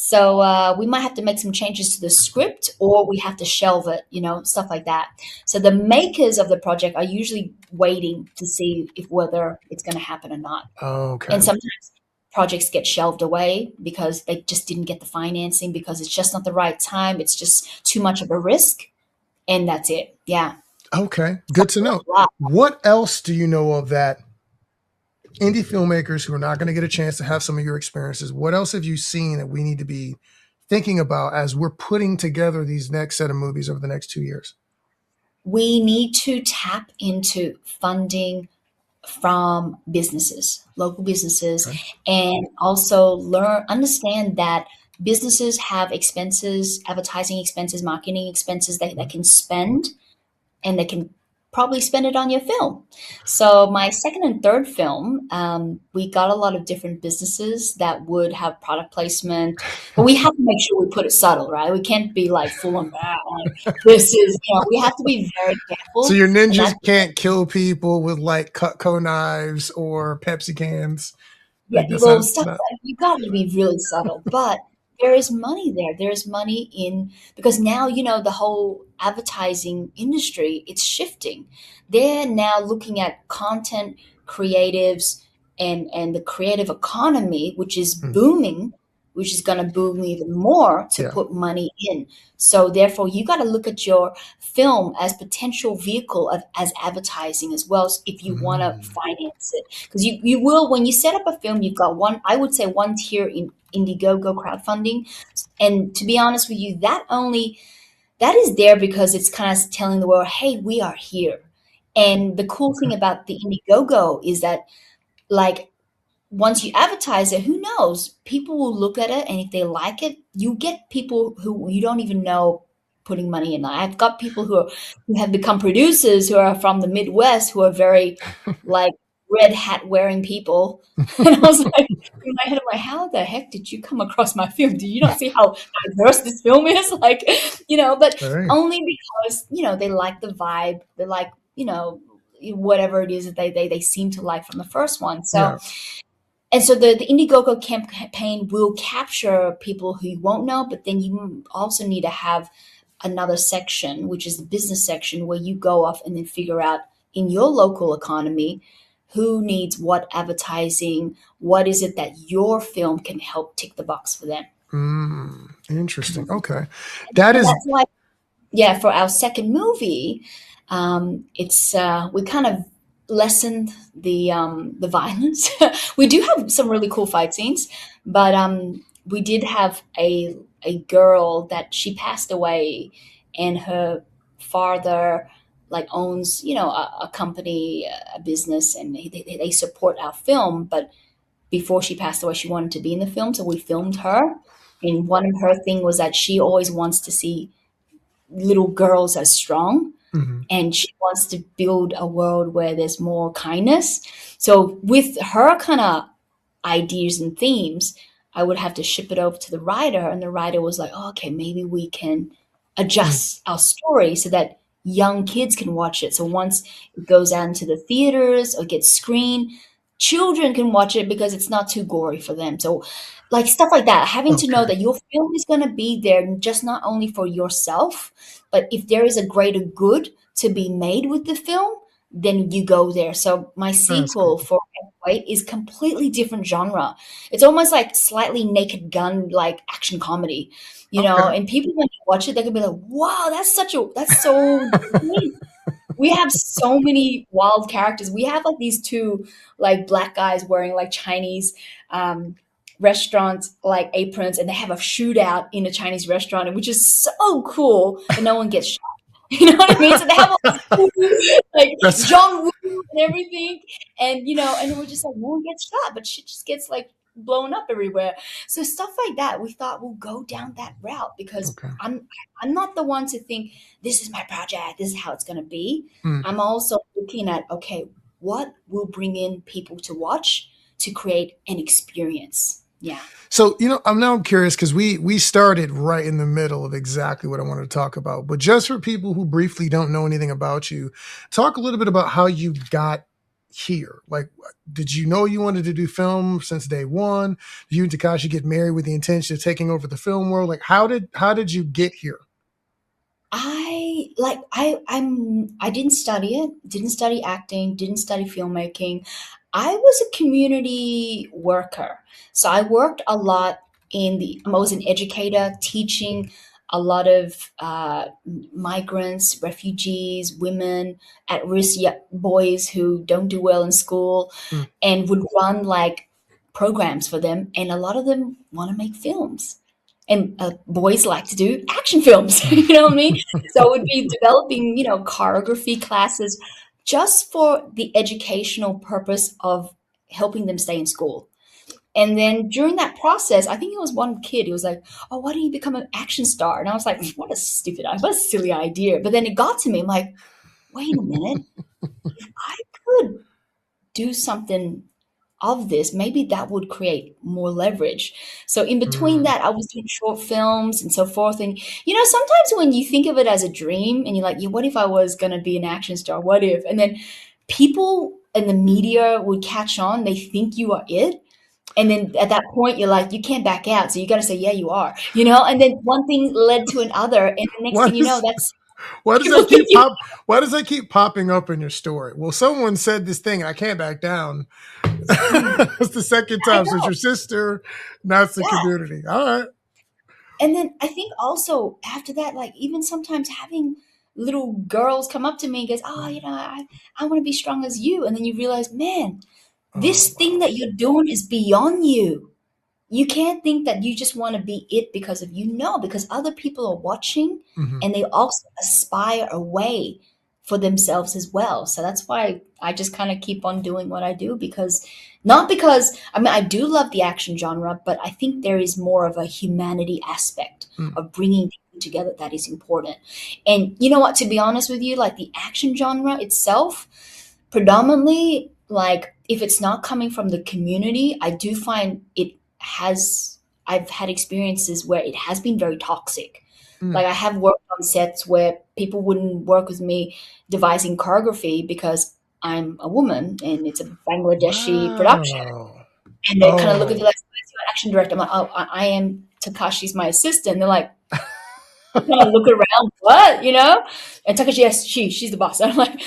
[SPEAKER 1] So we might have to make some changes to the script, or we have to shelve it, stuff like that. So the makers of the project are usually waiting to see if whether it's going to happen or not.
[SPEAKER 2] Okay.
[SPEAKER 1] And sometimes projects get shelved away because they just didn't get the financing, because it's just not the right time. It's just too much of a risk, and that's it. Yeah.
[SPEAKER 2] Okay. Good to know.
[SPEAKER 1] Wow.
[SPEAKER 2] What else do you know of that indie filmmakers who are not going to get a chance to have some of your experiences? What else have you seen that we need to be thinking about as we're putting together these next set of movies over the next 2 years?
[SPEAKER 1] We need to tap into funding from businesses, local businesses,
[SPEAKER 2] Okay.
[SPEAKER 1] and also understand that businesses have expenses, advertising expenses, marketing expenses that they can spend, and they can probably spend it on your film. So my second and third film, we got a lot of different businesses that would have product placement, but we have to make sure we put it subtle, right? We can't be like full on bad. Like this is, we have to be very
[SPEAKER 2] So
[SPEAKER 1] careful,
[SPEAKER 2] your
[SPEAKER 1] and
[SPEAKER 2] ninjas
[SPEAKER 1] that's
[SPEAKER 2] can't kill people with like Cutco knives or Pepsi cans.
[SPEAKER 1] yeah,
[SPEAKER 2] Like that's
[SPEAKER 1] well,
[SPEAKER 2] not,
[SPEAKER 1] stuff
[SPEAKER 2] not
[SPEAKER 1] like you got to be really subtle, but there is money there. There's money in because now the whole advertising industry, it's shifting. They're now looking at content creatives and the creative economy, which is
[SPEAKER 2] mm,
[SPEAKER 1] booming, which is going to boom even more to
[SPEAKER 2] yeah.
[SPEAKER 1] put money in. So therefore, you got to look at your film as potential vehicle of as advertising as well, if you want to
[SPEAKER 2] Mm,
[SPEAKER 1] finance it, because you will, when you set up a film, you've got one, I would say, one tier in Indiegogo crowdfunding. And to be honest with you, that is there because it's kind of telling the world, hey, we are here. And the cool thing
[SPEAKER 2] okay.
[SPEAKER 1] about the Indiegogo is that, like, once you advertise it, who knows? People will look at it, and if they like it, you get people who you don't even know putting money in. I've got people who have become producers who are from the Midwest, who are very like red hat wearing people. And I was like, in my head, I'm like, how the heck did you come across my film? Do you not see how diverse this film is? Like, but
[SPEAKER 2] Hey,
[SPEAKER 1] only because, they like the vibe, they like, whatever it is that they seem to like from the first one. So
[SPEAKER 2] yeah.
[SPEAKER 1] and so the Indiegogo campaign will capture people who you won't know, but then you also need to have another section, which is the business section, where you go off and then figure out in your local economy who needs what advertising, what is it that your film can help tick the box for them.
[SPEAKER 2] Interesting.
[SPEAKER 1] Mhm.
[SPEAKER 2] Okay. That
[SPEAKER 1] And
[SPEAKER 2] is
[SPEAKER 1] that's why, yeah, for our second movie, it's we kind of lessened the violence. We do have some really cool fight scenes, but we did have a girl that she passed away, and her father like owns a company, a business, and they support our film. But before she passed away, she wanted to be in the film, so we filmed her. And one of her thing was that she always wants to see little girls as strong,
[SPEAKER 2] mhm,
[SPEAKER 1] and she wants to build a world where there's more kindness. So with her kind of ideas and themes, I would have to ship it over to the writer, and the writer was like, oh, okay, maybe we can
[SPEAKER 2] mm,
[SPEAKER 1] adjust our story so that young kids can watch it. So once it goes out into the theaters or gets screened, children can watch it because it's not too gory for them. So like stuff like that, having to know
[SPEAKER 2] okay.
[SPEAKER 1] that your film is going to be there just not only for yourself, but if there is a greater good to be made with the film, then you go there. So my
[SPEAKER 2] That's
[SPEAKER 1] sequel
[SPEAKER 2] cool.
[SPEAKER 1] for White is completely different genre. It's almost like slightly Naked Gun like action comedy,
[SPEAKER 2] Okay.
[SPEAKER 1] and people when you watch it, they can be like, "Wow, that's so great." We have so many wild characters. We have like these two like black guys wearing like Chinese um, restaurant like aprons, and they have a shootout in a Chinese restaurant, and which is so cool, but no one gets shot. You know what I mean? So they have all these cool, like
[SPEAKER 2] That's
[SPEAKER 1] John Woo and everything, and and we're just like, no one gets shot, but shit just gets like blown up everywhere. So stuff like that, we thought we'll go down that route because
[SPEAKER 2] okay.
[SPEAKER 1] I'm not the one to think this is my project, this is how it's going to be.
[SPEAKER 2] Mm.
[SPEAKER 1] I'm also looking at, okay, what will bring in people to watch to create an experience. Yeah.
[SPEAKER 2] So, I'm now curious because we started right in the middle of exactly what I wanted to talk about. But just for people who briefly don't know anything about you, talk a little bit about how you got here? Like, did you know you wanted to do film since day one? Did you and Takashi get married with the intention of taking over the film world? Like, how did you get here?
[SPEAKER 1] I didn't study it, didn't study acting, didn't study filmmaking. I was a community worker. So I worked a lot I was an educator teaching a lot of migrants, refugees, women, at risk boys who don't do well in school,
[SPEAKER 2] Mm.
[SPEAKER 1] and would run like programs for them. And a lot of them want to make films. And boys like to do action films, you know what I mean? So I would be developing, choreography classes just for the educational purpose of helping them stay in school. And then during that process, I think it was one kid, he was like, "Oh, why don't you become an action star?" And I was like, what a silly idea. But then it got to me. I'm like, wait a minute, if I could do something of this, maybe that would create more leverage. So in between
[SPEAKER 2] Mm.
[SPEAKER 1] that, I was doing short films and so forth. And sometimes when you think of it as a dream and you're like, yeah, what if I was gonna be an action star? What if? And then people in the media would catch on, they think you are it. And then at that point, you're like, you can't back out. So you got to say, yeah, you are, and then one thing led to another. And the next
[SPEAKER 2] Why
[SPEAKER 1] thing you know,
[SPEAKER 2] does
[SPEAKER 1] that's
[SPEAKER 2] why does
[SPEAKER 1] people
[SPEAKER 2] that
[SPEAKER 1] think
[SPEAKER 2] keep
[SPEAKER 1] you.
[SPEAKER 2] pop? Why does that keep popping up in your story? Well, someone said this thing, and I can't back down.
[SPEAKER 1] Mm,
[SPEAKER 2] It's the second
[SPEAKER 1] I
[SPEAKER 2] time. So it's
[SPEAKER 1] know.
[SPEAKER 2] your sister, now it's the
[SPEAKER 1] Yeah.
[SPEAKER 2] community. All right.
[SPEAKER 1] And then I think also after that, like even sometimes having little girls come up to me and goes, "Oh, I want to be strong as you." And then you realize, man,
[SPEAKER 2] Oh
[SPEAKER 1] this thing
[SPEAKER 2] wow.
[SPEAKER 1] that you're doing is beyond you. You can't think that you just want to be it because of you. No, because other people are watching
[SPEAKER 2] Hmm.
[SPEAKER 1] and they also aspire a way for themselves as well. So that's why I just kind of keep on doing what I do, because not because I mean I do love the action genre, but I think there is more of a humanity aspect
[SPEAKER 2] Mm.
[SPEAKER 1] of bringing people together that is important. And you know what, to be honest with you, like the action genre itself, predominantly, like if it's not coming from the community, I do find has I've had experiences where it has been very toxic.
[SPEAKER 2] Mm.
[SPEAKER 1] Like I have worked on sets where people wouldn't work with me devising choreography because I'm a woman and it's a Bangladeshi production.
[SPEAKER 2] Wow.
[SPEAKER 1] And they kind of look at me
[SPEAKER 2] Oh.
[SPEAKER 1] like, "Where's your action director?" I'm like, "Oh, I am Takashi's my assistant." They're like, kind of look around, what, And Takashi, yes, she's the boss. I'm like,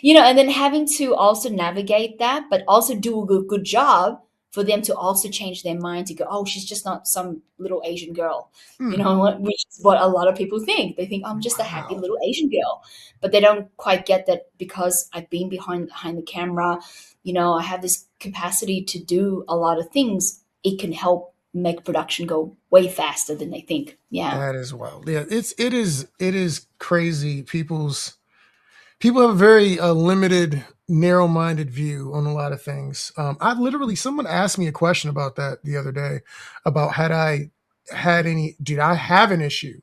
[SPEAKER 1] and then having to also navigate that, but also do a good job for them to also change their mind to go, oh, she's just not some little Asian girl,
[SPEAKER 2] Mm.
[SPEAKER 1] which is what a lot of people think. They think I'm just a happy
[SPEAKER 2] Wow.
[SPEAKER 1] little Asian girl, but they don't quite get that because I've been behind the camera. I have this capacity to do a lot of things. It can help make production go way faster than they think. Yeah.
[SPEAKER 2] That is wild. Yeah, it is crazy. People have a very limited, narrow-minded view on a lot of things. I literally someone asked me a question about that the other day, about did I have an issue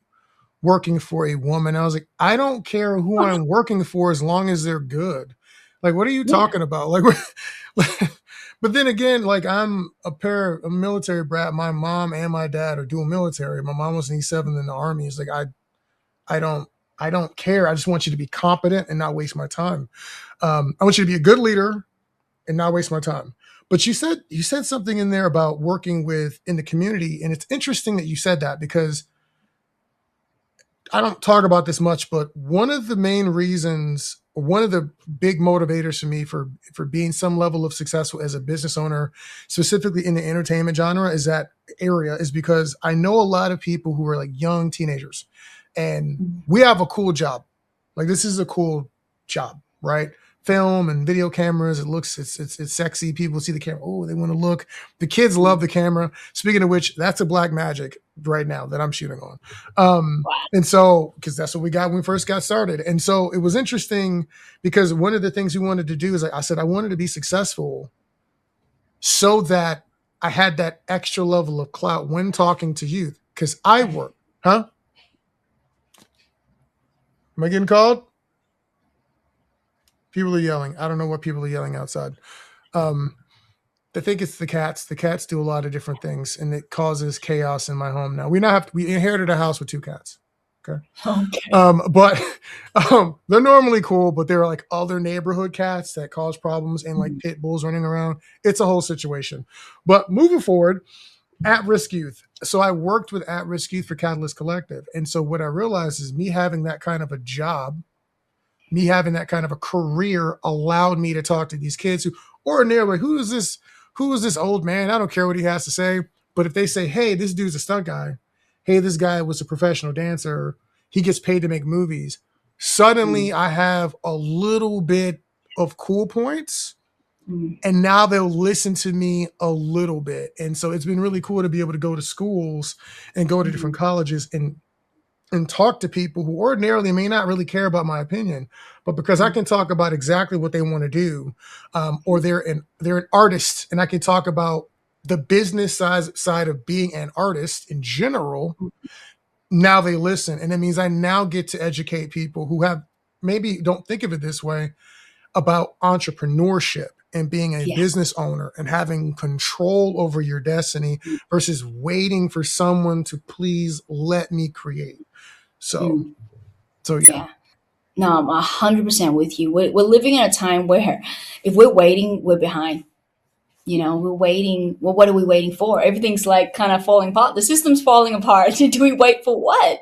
[SPEAKER 2] working for a woman? I was like, I don't care who I'm working for as long as they're good. Like, what are you
[SPEAKER 1] Yeah.
[SPEAKER 2] talking about? Like, but then again, like a military brat. My mom and my dad are dual military. My mom was in E7 in the army. It's like I don't I don't care. I just want you to be competent and not waste my time. I want you to be a good leader and not waste my time. But you said something in there about working with in the community, and it's interesting that you said that because I don't talk about this much, but one of the main reasons, one of the big motivators for me for being some level of successful as a business owner, specifically in the entertainment genre, is because I know a lot of people who are like young teenagers, and
[SPEAKER 1] Mhm.
[SPEAKER 2] we have a cool job. Like, this is a cool job, right? Film and video cameras. It's sexy. People see the camera. Oh, they want to look. The kids love the camera. Speaking of which, that's a Black Magic right now that I'm shooting on.
[SPEAKER 1] Wow.
[SPEAKER 2] And so, because that's what we got when we first got started. And so it was interesting because one of the things we wanted to do is, like I said, I wanted to be successful so that I had that extra level of clout when talking to youth. Because I work, huh? Am I getting called? People are yelling. I don't know what people are yelling outside. Um, I think it's the cats. The cats do a lot of different things, and it causes chaos in my home now. We inherited a house with two cats. Okay.
[SPEAKER 1] Okay.
[SPEAKER 2] But they're normally cool, but there are like other neighborhood cats that cause problems and like
[SPEAKER 1] Mm,
[SPEAKER 2] pit bulls running around. It's a whole situation. But moving forward, at risk youth. So I worked with at risk youth for Catalyst Collective. And so what I realized is me having that kind of a job, me having that kind of a career allowed me to talk to these kids who ordinarily, who is this old man? I don't care what he has to say. But if they say, hey, this dude's a stunt guy, hey, this guy was a professional dancer, he gets paid to make movies, suddenly
[SPEAKER 1] mm,
[SPEAKER 2] I have a little bit of cool points,
[SPEAKER 1] mm,
[SPEAKER 2] and now they'll listen to me a little bit. And so it's been really cool to be able to go to schools and go to different
[SPEAKER 1] mm,
[SPEAKER 2] colleges and talk to people who ordinarily may not really care about my opinion, but because I
[SPEAKER 1] mm,
[SPEAKER 2] can talk about exactly what they want to do, or they're an artist, and I can talk about the business side of being an artist in general.
[SPEAKER 1] mm.
[SPEAKER 2] Now they listen, and it means I now get to educate people who have maybe don't think of it this way about entrepreneurship and being a
[SPEAKER 1] Yeah.
[SPEAKER 2] business owner and having control over your destiny
[SPEAKER 1] Mm,
[SPEAKER 2] versus waiting for someone to please let me create. So,
[SPEAKER 1] mm,
[SPEAKER 2] so yeah.
[SPEAKER 1] yeah. No, I'm 100% with you. We're living in a time where if we're waiting, we're behind. We're waiting. Well, what are we waiting for? Everything's like kind of falling apart. The system's falling apart. Do we wait for what?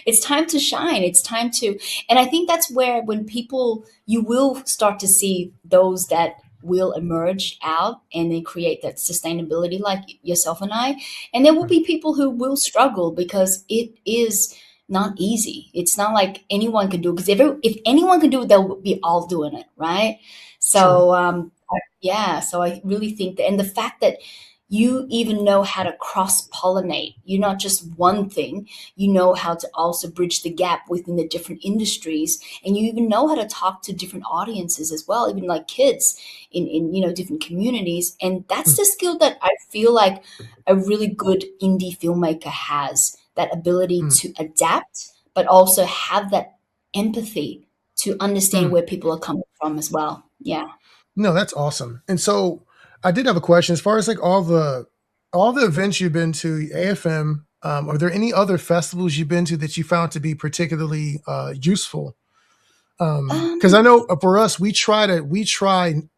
[SPEAKER 1] It's time to shine. It's time to, and I think that's where when people, you will start to see those that will emerge out and they create that sustainability, like yourself and I. And there will be people who will struggle because it is not easy. It's not like anyone can do it because if anyone can do it, they'll be all doing it, right?
[SPEAKER 2] True.
[SPEAKER 1] So, yeah, so I really think that, and the fact that you even know how to cross pollinate, you're not just one thing, you know how to also bridge the gap within the different industries, and you even know how to talk to different audiences as well, even like kids in different communities. And that's
[SPEAKER 2] Mm,
[SPEAKER 1] the skill that I feel like a really good indie filmmaker has, that ability
[SPEAKER 2] mm,
[SPEAKER 1] to adapt, but also have that empathy to understand
[SPEAKER 2] mm.
[SPEAKER 1] where people are coming from as well. Yeah.
[SPEAKER 2] No, that's awesome. And so I did have a question as far as like all the events you've been to, AFM. Are there any other festivals you've been to that you found to be particularly useful? Because I
[SPEAKER 1] Um,
[SPEAKER 2] know for us, we try, and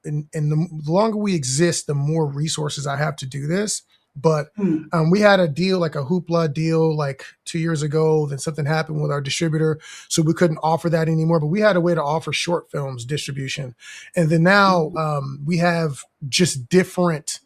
[SPEAKER 2] the longer we exist, the more resources I have to do this. But
[SPEAKER 1] hmm,
[SPEAKER 2] we had a deal, like a hoopla deal, like 2 years ago. Then something happened with our distributor, so we couldn't offer that anymore. But we had a way to offer short films distribution, and then now
[SPEAKER 1] hmm,
[SPEAKER 2] we have just different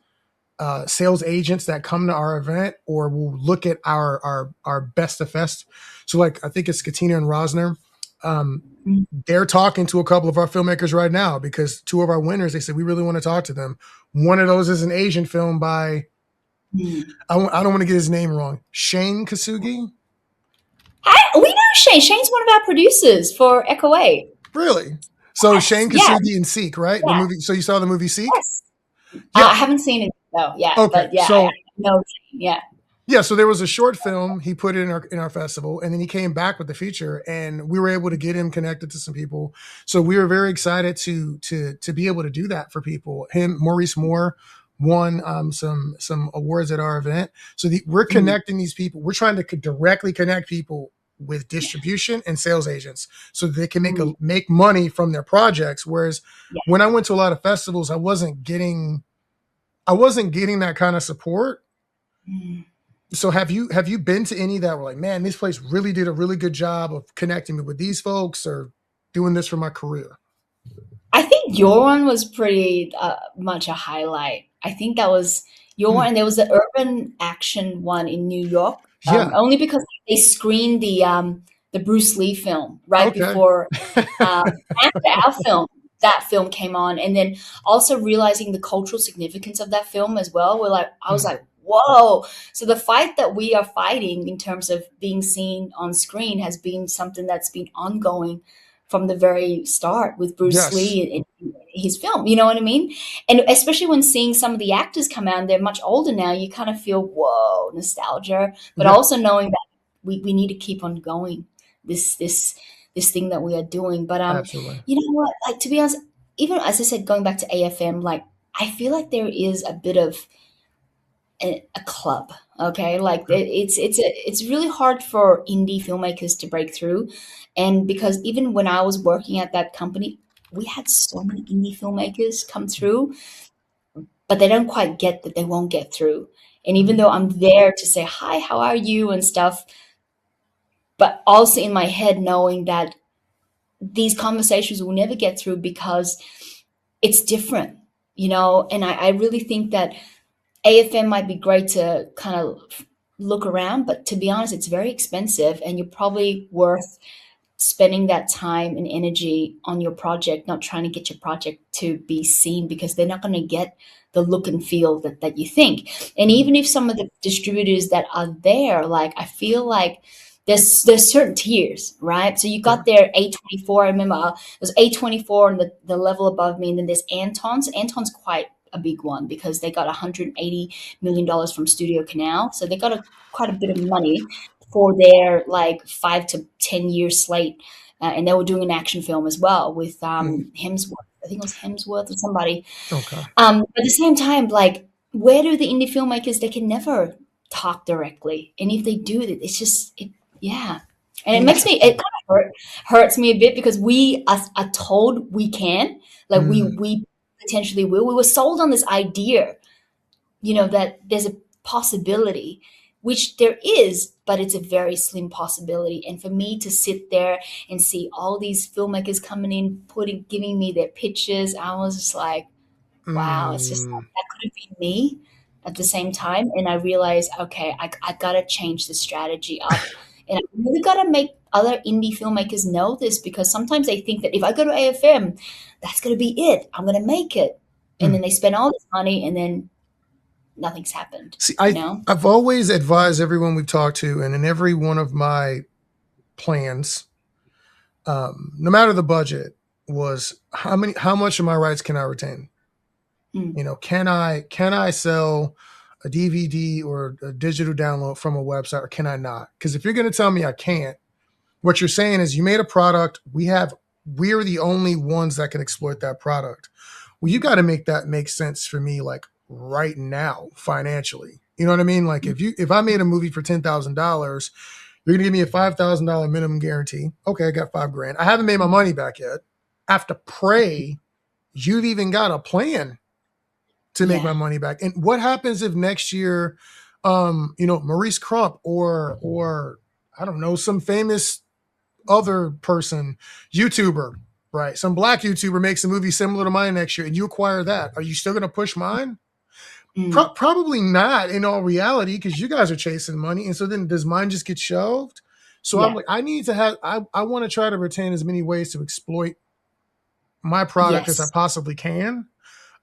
[SPEAKER 2] sales agents that come to our event or will look at our best of fest. So like I think it's Katina and Rosner. Um,
[SPEAKER 1] hmm,
[SPEAKER 2] they're talking to a couple of our filmmakers right now because two of our winners, they said we really want to talk to them. One of those is an Asian film by
[SPEAKER 1] hmm.
[SPEAKER 2] I don't want to get his name wrong. Shane Kasugi.
[SPEAKER 1] We know Shane. Shane's one of our producers for Echo 8.
[SPEAKER 2] Really? So
[SPEAKER 1] Yes.
[SPEAKER 2] Shane
[SPEAKER 1] Yeah.
[SPEAKER 2] Kasugi and Seek, right? The
[SPEAKER 1] Yeah.
[SPEAKER 2] movie. So you saw the movie Seek?
[SPEAKER 1] Yes.
[SPEAKER 2] Yeah.
[SPEAKER 1] I haven't seen it though. Yeah.
[SPEAKER 2] Okay.
[SPEAKER 1] But yeah, I
[SPEAKER 2] So
[SPEAKER 1] know Shane. Yeah.
[SPEAKER 2] yeah, so there was a short film he put in our festival, and then he came back with the feature, and we were able to get him connected to some people. So we were very excited to be able to do that for people. Him, Maurice Moore, won some awards at our event. So we're
[SPEAKER 1] Mm,
[SPEAKER 2] connecting these people. We're trying to directly connect people with
[SPEAKER 1] yeah.
[SPEAKER 2] distribution and sales agents, so that they can
[SPEAKER 1] Mm,
[SPEAKER 2] make money from their projects. Whereas
[SPEAKER 1] yeah.
[SPEAKER 2] when I went to a lot of festivals, I wasn't getting that kind of support.
[SPEAKER 1] Mm.
[SPEAKER 2] So have you been to any that were like, man, this place really did a really good job of connecting me with these folks or doing this for my career?
[SPEAKER 1] I think your one was pretty much a highlight. I think that was your
[SPEAKER 2] Hmm.
[SPEAKER 1] one. And there was the Urban Action one in New York,
[SPEAKER 2] Yeah.
[SPEAKER 1] only because they screened the Bruce Lee film right
[SPEAKER 2] Okay.
[SPEAKER 1] before after our film. That film came on, and then also realizing the cultural significance of that film as well. I was
[SPEAKER 2] Hmm.
[SPEAKER 1] like, whoa! So the fight that we are fighting in terms of being seen on screen has been something that's been ongoing from the very start with Bruce
[SPEAKER 2] Yes.
[SPEAKER 1] Lee in his film. You know what I mean? And especially when seeing some of the actors come out, and they're much older now, you kind of feel, whoa, nostalgia, but
[SPEAKER 2] Yeah.
[SPEAKER 1] also knowing that we need to keep on going this thing that we are doing. But
[SPEAKER 2] Absolutely.
[SPEAKER 1] you know what? Like, to be honest, even as I said, going back to AFM, like I feel like there is a bit of a club. Okay, like it's really hard for indie filmmakers to break through, and because even when I was working at that company, we had so many indie filmmakers come through, but they don't quite get that they won't get through. And even though I'm there to say hi, how are you and stuff, but also in my head knowing that these conversations will never get through because it's different, and I really think that AFM might be great to kind of look around, but to be honest, it's very expensive and you're probably worth spending that time and energy on your project, not trying to get your project to be seen because they're not going to get the look and feel that you think. And even if some of the distributors that are there, like I feel like there's certain tiers, right? So you got
[SPEAKER 2] Sure.
[SPEAKER 1] their A24. I remember there's A24 and the level above me, and then there's Anton's. Anton's quite a big one because they got $180 million from Studio Canal, so they got quite a bit of money for their like 5 to 10 year slate, and they were doing an action film as well with
[SPEAKER 2] Mm.
[SPEAKER 1] Hemsworth. I think it was Hemsworth or somebody.
[SPEAKER 2] Okay.
[SPEAKER 1] But at the same time, like, where do the indie filmmakers? They can never talk directly, and if they do, it's just yeah. And it makes me it
[SPEAKER 2] Interesting.
[SPEAKER 1] kind of hurts me a bit because we are told we can, like
[SPEAKER 2] Mm.
[SPEAKER 1] we potentially will. We were sold on this idea, that there's a possibility, which there is, but it's a very slim possibility. And for me to sit there and see all these filmmakers coming in, giving me their pitches, I was just like, wow, it's just like,
[SPEAKER 2] Mm.
[SPEAKER 1] that could have been me at the same time. And I realized, okay, I got to change the strategy up. And I really got to make other indie filmmakers know this because sometimes they think that if I go to AFM, that's going to be it. I'm going to make it. And
[SPEAKER 2] Mm.
[SPEAKER 1] then they spend all this money and then nothing's happened,
[SPEAKER 2] See,
[SPEAKER 1] you know?
[SPEAKER 2] I've always advised everyone we've talked to, and in every one of my plans, no matter the budget, was how much of my rights can I retain?
[SPEAKER 1] Mm,
[SPEAKER 2] Can I sell a DVD or a digital download from a website, or can I not? Because if you're going to tell me I can't, what you're saying is you made a product. We're the only ones that can exploit that product. Well, you got to make that make sense for me, like right now, financially. You know what I mean? Like
[SPEAKER 1] mm,
[SPEAKER 2] if I made a movie for $10,000, you're gonna give me a $5,000 minimum guarantee. Okay, I got 5 grand. I haven't made my money back yet. I have to pray you've even got a plan to make my
[SPEAKER 1] yeah.
[SPEAKER 2] money back. And what happens if next year, Marrese Crump or I don't know, some famous other person, YouTuber, right? Some black YouTuber makes a movie similar to mine next year, and you acquire that. Are you still going to push mine?
[SPEAKER 1] Mm,
[SPEAKER 2] Probably not in all reality, because you guys are chasing money. And so then does mine just get shelved? So I'm
[SPEAKER 1] yeah.
[SPEAKER 2] like, I want to try to retain as many ways to exploit my product as I
[SPEAKER 1] Yes.
[SPEAKER 2] possibly can.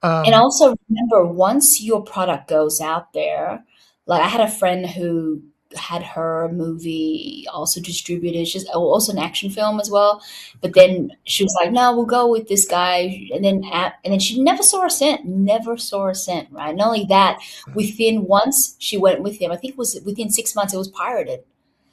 [SPEAKER 1] And
[SPEAKER 2] Um,
[SPEAKER 1] also remember, once your product goes out there, like I had a friend who had her movie also distributed. She's also an action film as well. But
[SPEAKER 2] okay.
[SPEAKER 1] then she was like, "No, we'll go with this guy." And then she never saw a cent. Never saw a cent. Right. Not only that, within once she went with him, I think it was within 6 months, it was pirated.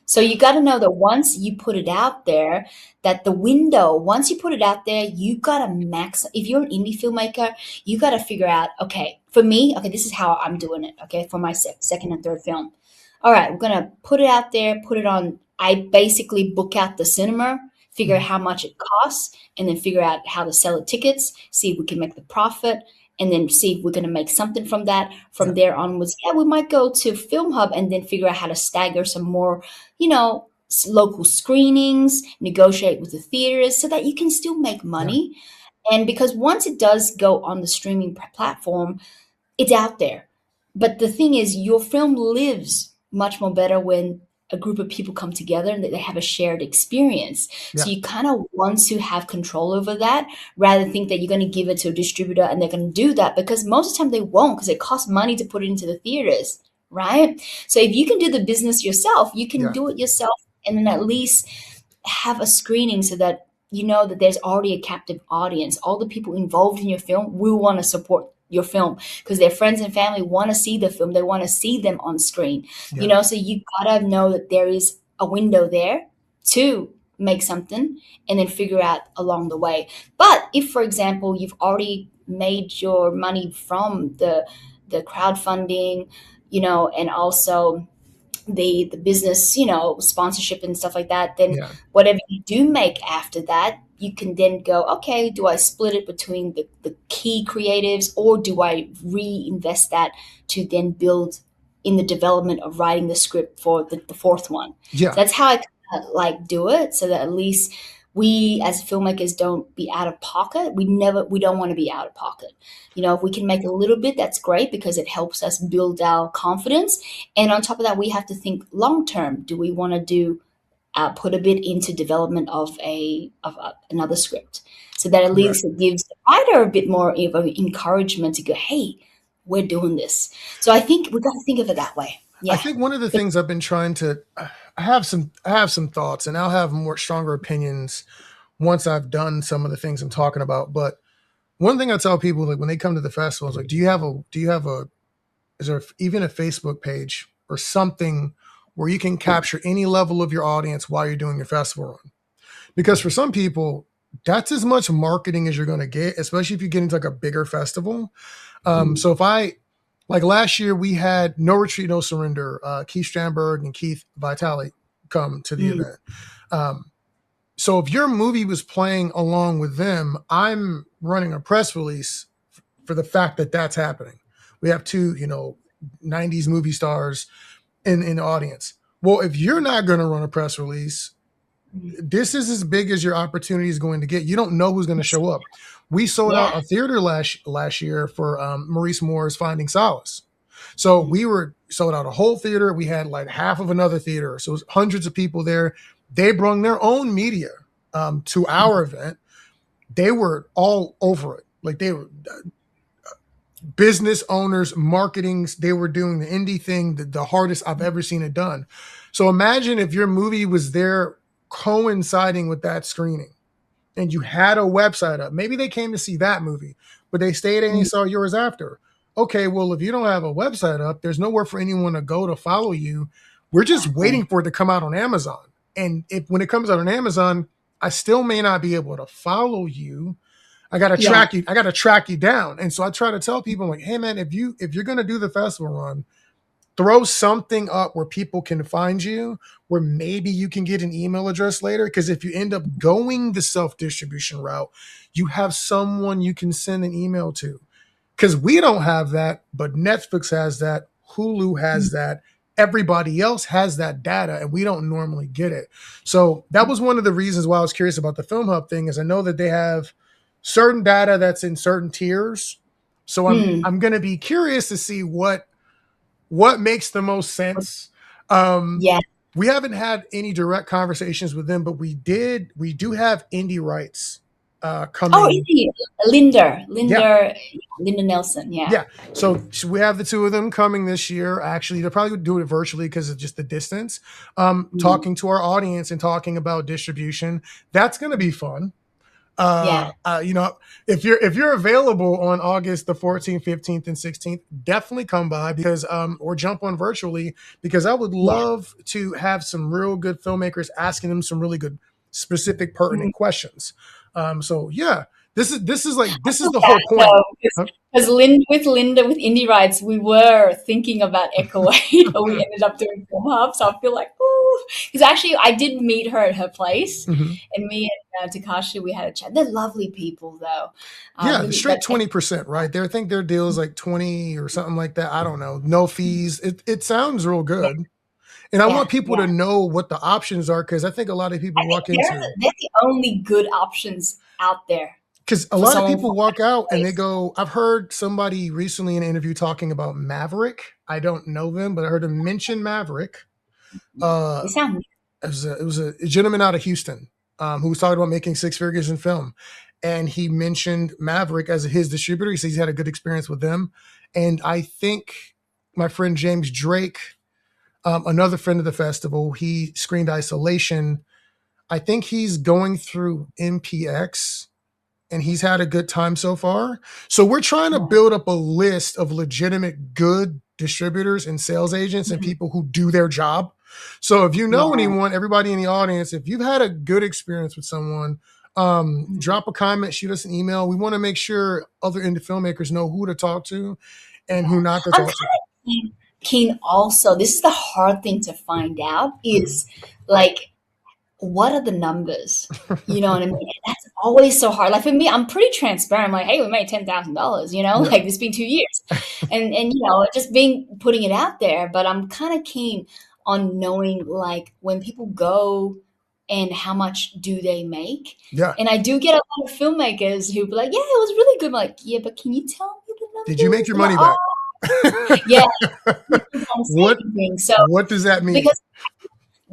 [SPEAKER 1] So you got to know that once you put it out there, that the window, once you put it out there, you got to max. If you're an indie filmmaker, you got to figure out, okay, for me, okay, this is how I'm doing it, okay, for my second and third film. All right, we're going to put it out there, put it on. I basically book out the cinema, figure out
[SPEAKER 2] Mhm.
[SPEAKER 1] how much it costs, and then figure out how to sell the tickets, see if we can make the profit, and then see if we're going to make something from that.
[SPEAKER 2] Yeah.
[SPEAKER 1] From there onwards, yeah, we might go to Film Hub and then figure out how to stagger some more, local screenings, negotiate with the theaters so that you can still make
[SPEAKER 2] Yeah.
[SPEAKER 1] money. And because once it does go on the streaming platform, it's out there. But the thing is, your film lives much more better when a group of people come together and they have a shared experience. So
[SPEAKER 2] Yeah.
[SPEAKER 1] you kind of want to have control over that rather than think that you're going to give it to a distributor and they're going to do that because most of the time they won't because it costs money to put it into the theaters, right? So if you can do the business yourself, you can
[SPEAKER 2] Yeah.
[SPEAKER 1] do it yourself and then at least have a screening so that you know that there's already a captive audience. All the people involved in your film will want to support your film because their friends and family want to see the film. They want to see them on screen.
[SPEAKER 2] Yeah.
[SPEAKER 1] So you gotta know that there is a window there to make something and then figure out along the way. But if, for example, you've already made your money from the crowdfunding, and also the business, sponsorship and stuff like that, then
[SPEAKER 2] Yeah.
[SPEAKER 1] whatever you do make after that, you can then go, okay, do I split it between the key creatives, or do I reinvest that to then build in the development of writing the script for the fourth one?
[SPEAKER 2] Yeah.
[SPEAKER 1] So that's how I like do it, so that at least we as filmmakers don't be out of pocket. We don't want to be out of pocket. If we can make a little bit, that's great, because it helps us build our confidence. And on top of that, we have to think long term. Do we want to do put a bit into development of another script, so that at
[SPEAKER 2] Correct.
[SPEAKER 1] least it gives the writer a bit more of encouragement to go, hey, we're doing this. So I think we've got to think of it that way.
[SPEAKER 2] I
[SPEAKER 1] Yeah.
[SPEAKER 2] think one of the
[SPEAKER 1] But
[SPEAKER 2] things I've been trying to, I have some thoughts, and I'll have more stronger opinions once I've done some of the things I'm talking about. But one thing I tell people, like when they come to the festival, is like, is there even a Facebook page or something where you can capture any level of your audience while you're doing your festival run? Because for some people, that's as much marketing as you're going to get, especially if you get into like a bigger festival. So if I, like last year, we had No Retreat, No Surrender, Keith Strandberg and Keith Vitale come to the event. So if your movie was playing along with them, I'm running a press release for the fact that that's happening. We have two, 90s movie stars in the audience. Well, if you're not going to run a press release, this is as big as your opportunity is going to get. You don't know who's going to show up. We sold out
[SPEAKER 1] yeah.
[SPEAKER 2] a theater last year for Maurice Moore's Finding Solace. So we were sold out a whole theater. We had like half of another theater. So it was hundreds of people there. They brought their own media to our event. They were all over it. Like they were business owners, marketings. They were doing the indie thing, the hardest I've ever seen it done. So imagine if your movie was there coinciding with that screening and you had a website up. Maybe they came to see that movie, but they stayed and they saw yours after. Okay, well, if you don't have a website up, there's nowhere for anyone to go to follow you. We're just waiting for it to come out on Amazon. And when it comes out on Amazon, I still may not be able to follow you. I got to track you. I got to track you down. And so I try to tell people, like, hey man, if you're going to do the festival run, throw something up where people can find you, where maybe you can get an email address later. Because if you end up going the self-distribution route, you have someone you can send an email to. Because we don't have that, but Netflix has that, Hulu has that, everybody else has that data, and we don't normally get it. So that was one of the reasons why I was curious about the Film Hub thing, is I know that they have certain data that's in certain tiers. So I'm going to be curious to see what makes the most sense.
[SPEAKER 1] Yeah.
[SPEAKER 2] We haven't had any direct conversations with them, but we do have indie rights
[SPEAKER 1] Oh,
[SPEAKER 2] coming.
[SPEAKER 1] Linda,
[SPEAKER 2] Yeah.
[SPEAKER 1] Linda Nelson. Yeah.
[SPEAKER 2] Yeah. So we have the two of them coming this year. Actually, they'll probably do it virtually because of just the distance. Talking to our audience and talking about distribution. That's going to be fun.
[SPEAKER 1] Yeah.
[SPEAKER 2] If you're available on August the 14th, 15th, and 16th, definitely come by because or jump on virtually, because I would love to have some real good filmmakers asking them some really good, specific, pertinent questions. So yeah, this is the whole point. Huh?
[SPEAKER 1] Because with Linda with Indie Rights, we were thinking about Echoing, but we ended up doing Film Hub. So I feel like, ooh, because actually I did meet her at her place,
[SPEAKER 2] Mhm.
[SPEAKER 1] and me and Takashi, we had a chat. They're lovely people, though.
[SPEAKER 2] Yeah, the
[SPEAKER 1] Really,
[SPEAKER 2] straight 20%, right? I think their deal is like 20 or something like that. I don't know. No fees. It sounds real good. And I want people
[SPEAKER 1] yeah.
[SPEAKER 2] to know what the options are, because I think a lot of people
[SPEAKER 1] I think
[SPEAKER 2] walk into,
[SPEAKER 1] they're the only good options out there
[SPEAKER 2] because a
[SPEAKER 1] for
[SPEAKER 2] lot of
[SPEAKER 1] someone
[SPEAKER 2] people
[SPEAKER 1] from
[SPEAKER 2] walk out and they
[SPEAKER 1] place.
[SPEAKER 2] go, I've heard somebody recently in an interview talking about Maverick. I don't know them, but I heard them mention Maverick.
[SPEAKER 1] They
[SPEAKER 2] Uh,
[SPEAKER 1] sound
[SPEAKER 2] it was a gentleman out of Houston who was talking about making six figures in film. And he mentioned Maverick as his distributor. He says he's had a good experience with them. And I think my friend James Drake, another friend of the festival, he screened Isolation. I think he's going through MPX and he's had a good time so far. So we're trying to build up a list of legitimate good distributors and sales agents and people who do their job. So if you know
[SPEAKER 1] yeah.
[SPEAKER 2] anyone, everybody in the audience, if you've had a good experience with someone, drop a comment, shoot us an email. We want to make sure other indie filmmakers know who to talk to and who not to
[SPEAKER 1] I'm
[SPEAKER 2] talk to.
[SPEAKER 1] keen. keen also, this is the hard thing to find out, is like, what are the numbers? You know what I mean? And that's always so hard. Like for me, I'm pretty transparent. I'm like, hey, we made $10,000. You know,
[SPEAKER 2] Yeah.
[SPEAKER 1] like it's been 2 years, and just being putting it out there. But I'm kind of keen on knowing like when people go and how much do they make.
[SPEAKER 2] Yeah.
[SPEAKER 1] And I do get a lot of filmmakers who be like, yeah, it was really good. I'm like, yeah, but can you tell me the
[SPEAKER 2] Did you make
[SPEAKER 1] numbers?
[SPEAKER 2] your
[SPEAKER 1] I'm like,
[SPEAKER 2] money back?
[SPEAKER 1] oh, yeah, that's what I'm
[SPEAKER 2] what
[SPEAKER 1] saying. So
[SPEAKER 2] what does that mean?
[SPEAKER 1] because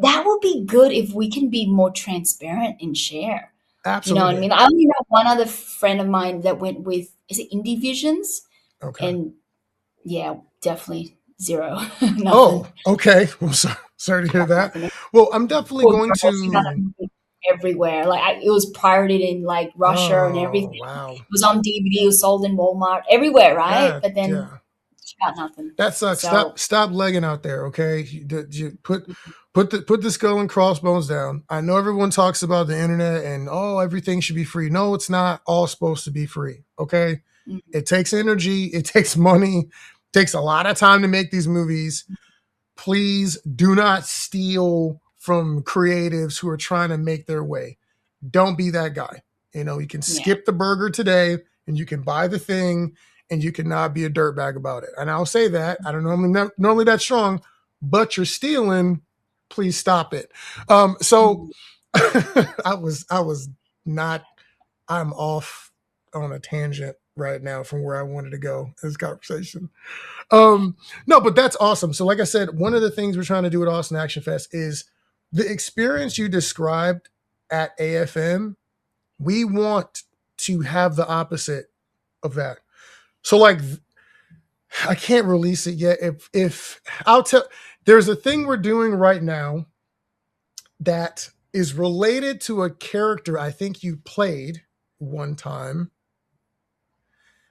[SPEAKER 1] that would be good if we can be more transparent and share. You know what I
[SPEAKER 2] Absolutely.
[SPEAKER 1] mean? I only know one other friend of mine that went with, is it Indie Visions?
[SPEAKER 2] Okay.
[SPEAKER 1] And yeah, definitely zero,
[SPEAKER 2] Oh,
[SPEAKER 1] nothing.
[SPEAKER 2] okay. Well, sorry to hear
[SPEAKER 1] Got
[SPEAKER 2] that.
[SPEAKER 1] nothing.
[SPEAKER 2] Well, I'm definitely
[SPEAKER 1] Poor
[SPEAKER 2] going
[SPEAKER 1] girl, she got a
[SPEAKER 2] to.
[SPEAKER 1] movie everywhere. Like it was pirated in like Russia and everything.
[SPEAKER 2] Oh, wow.
[SPEAKER 1] It was on DVD. It was sold in Walmart everywhere, right?
[SPEAKER 2] That,
[SPEAKER 1] But then
[SPEAKER 2] yeah.
[SPEAKER 1] she got nothing.
[SPEAKER 2] That sucks.
[SPEAKER 1] So
[SPEAKER 2] Stop legging out there, okay? Put the skull and crossbones down. I know everyone talks about the internet and oh, everything should be free. No, it's not all supposed to be free, okay?
[SPEAKER 1] mm,
[SPEAKER 2] It takes energy, it takes money, it takes a lot of time to make these movies. Please do not steal from creatives who are trying to make their way. Don't be that guy. You can
[SPEAKER 1] yeah,
[SPEAKER 2] skip the burger today and you can buy the thing and you cannot be a dirtbag about it. And I'll say that. I don't normally that strong, but you're stealing. Please stop it. So
[SPEAKER 1] mm,
[SPEAKER 2] I was not. I'm off on a tangent right now from where I wanted to go in this conversation. No, but that's awesome. So, like I said, one of the things we're trying to do at Austin Action Fest is the experience you described at AFM. We want to have the opposite of that. So, like, I can't release it yet. If I'll tell, there's a thing we're doing right now that is related to a character I think you played one time.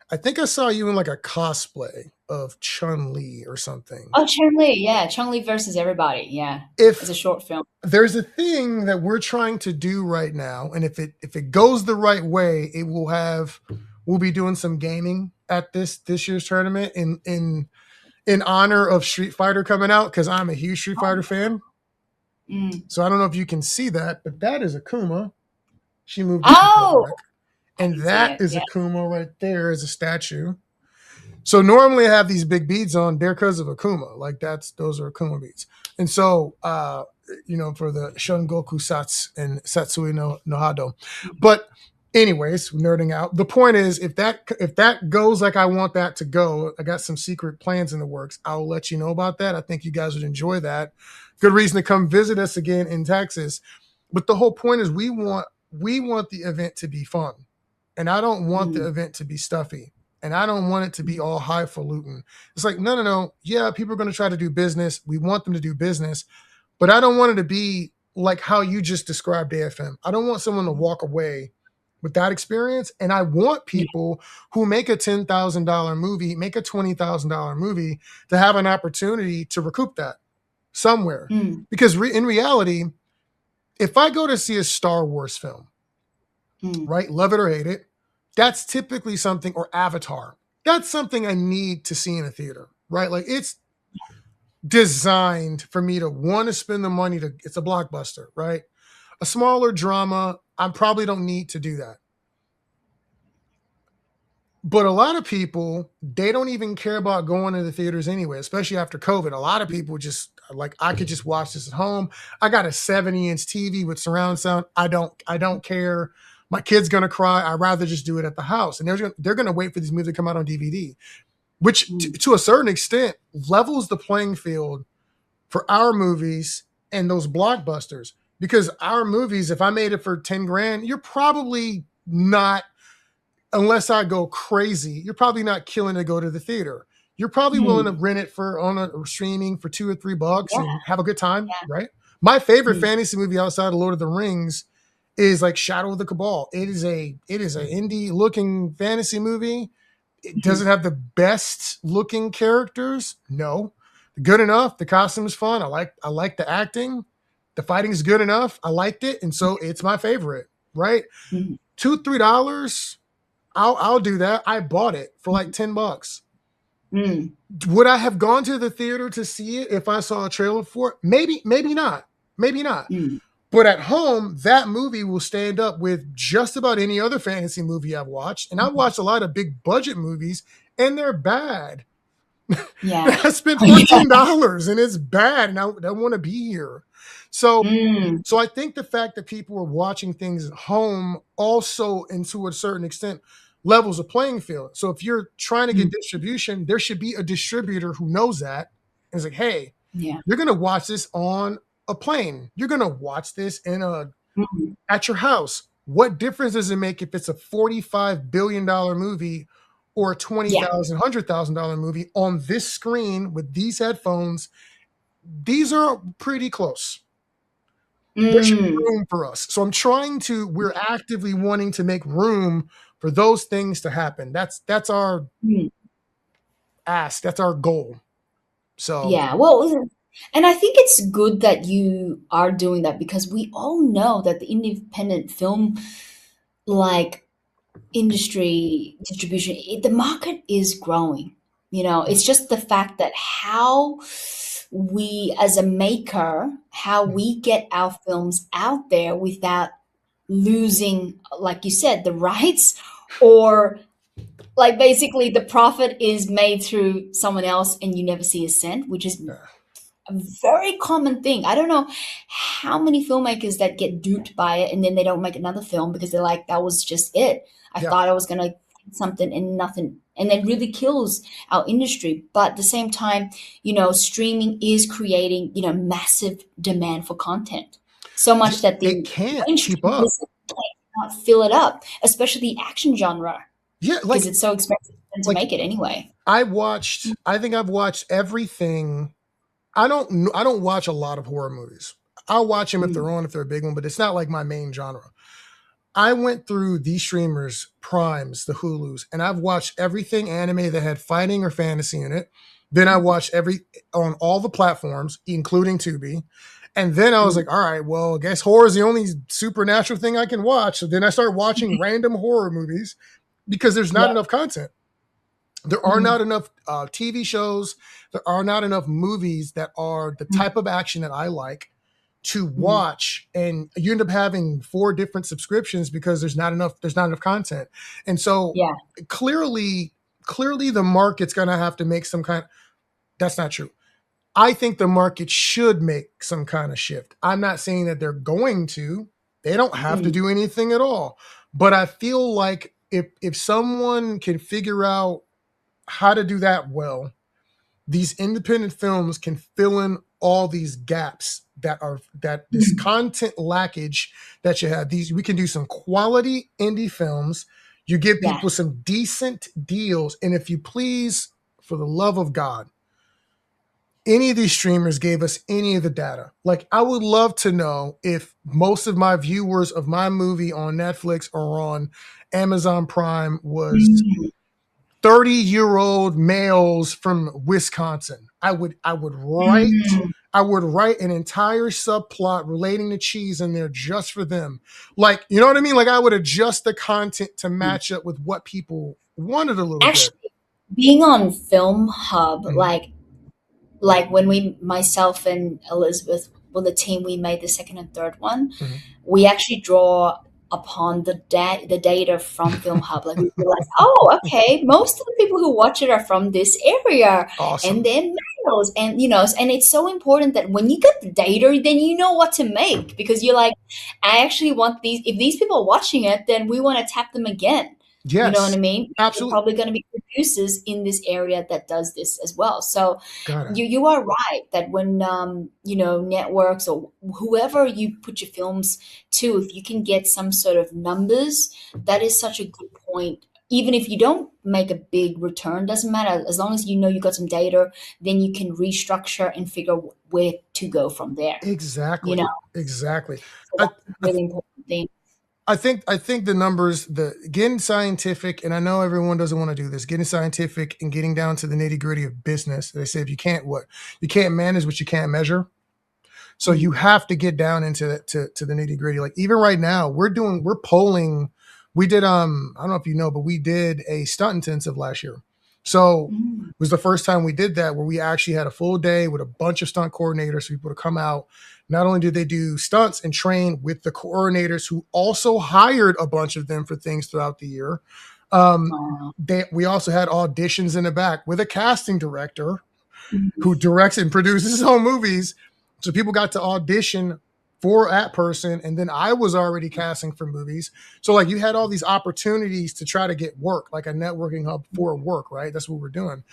[SPEAKER 2] I think I saw you in like a cosplay of Chun-Li or something.
[SPEAKER 1] oh, Chun-Li, yeah, Chun-Li versus everybody, yeah. It's
[SPEAKER 2] If
[SPEAKER 1] a short film.
[SPEAKER 2] there's a thing that we're trying to do right now, and if it goes the right way, we'll be doing some gaming at this year's tournament in honor of Street Fighter coming out, because I'm a huge Street Fighter fan.
[SPEAKER 1] Mm.
[SPEAKER 2] So I don't know if you can see that, but that is Akuma. She moved a controller
[SPEAKER 1] Oh,
[SPEAKER 2] back.
[SPEAKER 1] I
[SPEAKER 2] And
[SPEAKER 1] can see
[SPEAKER 2] that
[SPEAKER 1] it.
[SPEAKER 2] is
[SPEAKER 1] Yeah.
[SPEAKER 2] Akuma right there as a statue. So normally I have these big beads on. They're because of Akuma. Like those are Akuma beads. And so for the Shun Goku Sats and Satsui no Hado. But anyways, nerding out. The point is, if that goes like I want that to go, I got some secret plans in the works. I'll let you know about that. I think you guys would enjoy that. Good reason to come visit us again in Texas. But the whole point is we want the event to be fun. And I don't want the event to be stuffy. And I don't want it to be all highfalutin. It's like, no. Yeah, people are going to try to do business. We want them to do business. But I don't want it to be like how you just described AFM. I don't want someone to walk away with that experience. And I want people who make a $10,000 movie, make a $20,000 movie, to have an opportunity to recoup that somewhere.
[SPEAKER 1] Mm.
[SPEAKER 2] Because in reality, if I go to see a Star Wars film, right, love it or hate it, that's typically something, or Avatar, that's something I need to see in a theater, right? Like it's designed for me to want to spend the money it's a blockbuster, right? A smaller drama, I probably don't need to do that. But a lot of people, they don't even care about going to the theaters anyway, especially after COVID. A lot of people just like, I could just watch this at home. I got a 70-inch TV with surround sound. I don't care. My kid's gonna cry. I'd rather just do it at the house. And they're gonna wait for these movies to come out on DVD, which to a certain extent levels the playing field for our movies and those blockbusters. Because our movies, if I made it for 10 grand, you're probably not, unless I go crazy, you're probably not killing to go to the theater. You're probably willing to rent it on a streaming for $2 or $3
[SPEAKER 1] Yeah.
[SPEAKER 2] and have a good time,
[SPEAKER 1] Yeah.
[SPEAKER 2] right? My favorite fantasy movie outside of Lord of the Rings is like Shadow of the Cabal. It is an indie looking fantasy movie. Does it have the best looking characters? No. Good enough. The costume is fun. I like the acting. The fighting is good enough. I liked it, and so it's my favorite. Right? $2-3. I'll do that. I bought it for like $10.
[SPEAKER 1] Mm,
[SPEAKER 2] Would I have gone to the theater to see it if I saw a trailer for it? Maybe, maybe not. Maybe not.
[SPEAKER 1] mm,
[SPEAKER 2] But at home, that movie will stand up with just about any other fantasy movie I've watched. And I've
[SPEAKER 1] mhm.
[SPEAKER 2] watched a lot of big budget movies, and they're bad.
[SPEAKER 1] Yeah.
[SPEAKER 2] I spent
[SPEAKER 1] Yeah.
[SPEAKER 2] $14 and it's bad, and I don't want to be here. So,
[SPEAKER 1] Mm,
[SPEAKER 2] so I think the fact that people are watching things at home also, and to a certain extent, levels a playing field. So if you're trying to get
[SPEAKER 1] mm,
[SPEAKER 2] distribution, there should be a distributor who knows that and is like, hey,
[SPEAKER 1] yeah.
[SPEAKER 2] you're going to watch this on a plane. You're going to watch this
[SPEAKER 1] Mm,
[SPEAKER 2] at your house. What difference does it make if it's a $45 billion movie or a
[SPEAKER 1] yeah.
[SPEAKER 2] $100,000 movie on this screen with these headphones? These are pretty close. There should be
[SPEAKER 1] Mm,
[SPEAKER 2] room for us. So we're actively wanting to make room for those things to happen. That's our
[SPEAKER 1] mm.
[SPEAKER 2] ask. That's our goal. So
[SPEAKER 1] Yeah. Well, and I think it's good that you are doing that because we all know that the independent film like industry distribution, the market is growing. It's just the fact that how we, as a maker, how we get our films out there without losing, like you said, the rights, or like basically the profit is made through someone else and you never see a cent, which is
[SPEAKER 2] yeah.
[SPEAKER 1] a very common thing. I don't know how many filmmakers that get duped by it and then they don't make another film because they're like, that was just it. I
[SPEAKER 2] Yeah.
[SPEAKER 1] thought I was going to get something and nothing. And that really kills our industry. But at the same time, streaming is creating, massive demand for content. So much that
[SPEAKER 2] It
[SPEAKER 1] the
[SPEAKER 2] can't keep
[SPEAKER 1] mainstream
[SPEAKER 2] up.
[SPEAKER 1] isn't cannot fill it up, especially the action genre,
[SPEAKER 2] Yeah,
[SPEAKER 1] because it's so expensive to
[SPEAKER 2] like
[SPEAKER 1] make it anyway.
[SPEAKER 2] I think I've watched everything. I don't watch a lot of horror movies. I'll watch them if
[SPEAKER 1] Mm,
[SPEAKER 2] they're on, if they're a big one, but it's not like my main genre. I went through these streamers, Primes, the Hulus, and I've watched everything anime that had fighting or fantasy in it. Then I watched every on all the platforms, including Tubi. And then I was
[SPEAKER 1] mm,
[SPEAKER 2] like, all right, well, I guess horror is the only supernatural thing I can watch. So then I started watching random horror movies because there's not
[SPEAKER 1] yeah.
[SPEAKER 2] enough content. There are
[SPEAKER 1] Mhm,
[SPEAKER 2] not enough TV shows. There are not enough movies that are the
[SPEAKER 1] mm,
[SPEAKER 2] type of action that I like to
[SPEAKER 1] mm.
[SPEAKER 2] watch, and you end up having 4 different subscriptions because there's not enough content. And so
[SPEAKER 1] Yeah.
[SPEAKER 2] clearly clearly the market's going to have to make some kind. That's not true. I think the market should make some kind of shift. I'm not saying that they're going to. They don't have to
[SPEAKER 1] Mm,
[SPEAKER 2] do anything at all. But I feel like if someone can figure out how to do that well, these independent films can fill in all these gaps that this
[SPEAKER 1] mm.
[SPEAKER 2] content lackage that you have. These we can do some quality indie films. You give
[SPEAKER 1] Yeah.
[SPEAKER 2] people some decent deals, and if you please, for the love of God, any of these streamers gave us any of the data. Like, I would love to know if most of my viewers of my movie on Netflix or on Amazon Prime was
[SPEAKER 1] Mm,
[SPEAKER 2] 30-year-old males from Wisconsin.
[SPEAKER 1] mm.
[SPEAKER 2] I would write an entire subplot relating to cheese in there just for them. Like, you know what I mean? Like, I would adjust the content to match up with what people wanted a little bit.
[SPEAKER 1] Actually, being on Film Hub,
[SPEAKER 2] Mhm,
[SPEAKER 1] like when myself and Elizabeth, well, the team, we made the second and third one,
[SPEAKER 2] mhm.
[SPEAKER 1] we actually draw upon the data from Film Hub. Like we realize, oh, okay, most of the people who watch it are from this area, and
[SPEAKER 2] Awesome.
[SPEAKER 1] they're males, and and it's so important that when you get the data, then you know what to make because you're like, I actually want these. If these people are watching it, then we want to tap them again. You know what I
[SPEAKER 2] Yes,
[SPEAKER 1] mean? There's
[SPEAKER 2] absolutely.
[SPEAKER 1] probably going to be producers in this area that does this as well. So
[SPEAKER 2] Got it.
[SPEAKER 1] you are right that when networks or whoever you put your films to, if you can get some sort of numbers, that is such a good point. Even if you don't make a big return, doesn't matter, as long as you know you got some data, then you can restructure and figure where to go from there. you know
[SPEAKER 2] Exactly. Exactly.
[SPEAKER 1] so
[SPEAKER 2] I,
[SPEAKER 1] that's a
[SPEAKER 2] I
[SPEAKER 1] really important thing.
[SPEAKER 2] I think the numbers, the getting scientific, and I know everyone doesn't want to do this, getting scientific and getting down to the nitty gritty of business. They say if you can't manage what you can't measure. So you
[SPEAKER 1] Mm,
[SPEAKER 2] have to get down into to the nitty gritty. Like, even right now, we're polling. We did I don't know if you know, but we did a stunt intensive last year. So
[SPEAKER 1] Mm.
[SPEAKER 2] it was the first time we did that, where we actually had a full day with a bunch of stunt coordinators for people to come out. Not only did they do stunts and train with the coordinators who also hired a bunch of them for things throughout the year.
[SPEAKER 1] Wow.
[SPEAKER 2] We also had auditions in the back with a casting director
[SPEAKER 1] Mhm.
[SPEAKER 2] who directs and produces his own movies. So people got to audition for that person. And then I was already casting for movies. So like you had all these opportunities to try to get work, like a networking hub for work, right? That's what we're doing.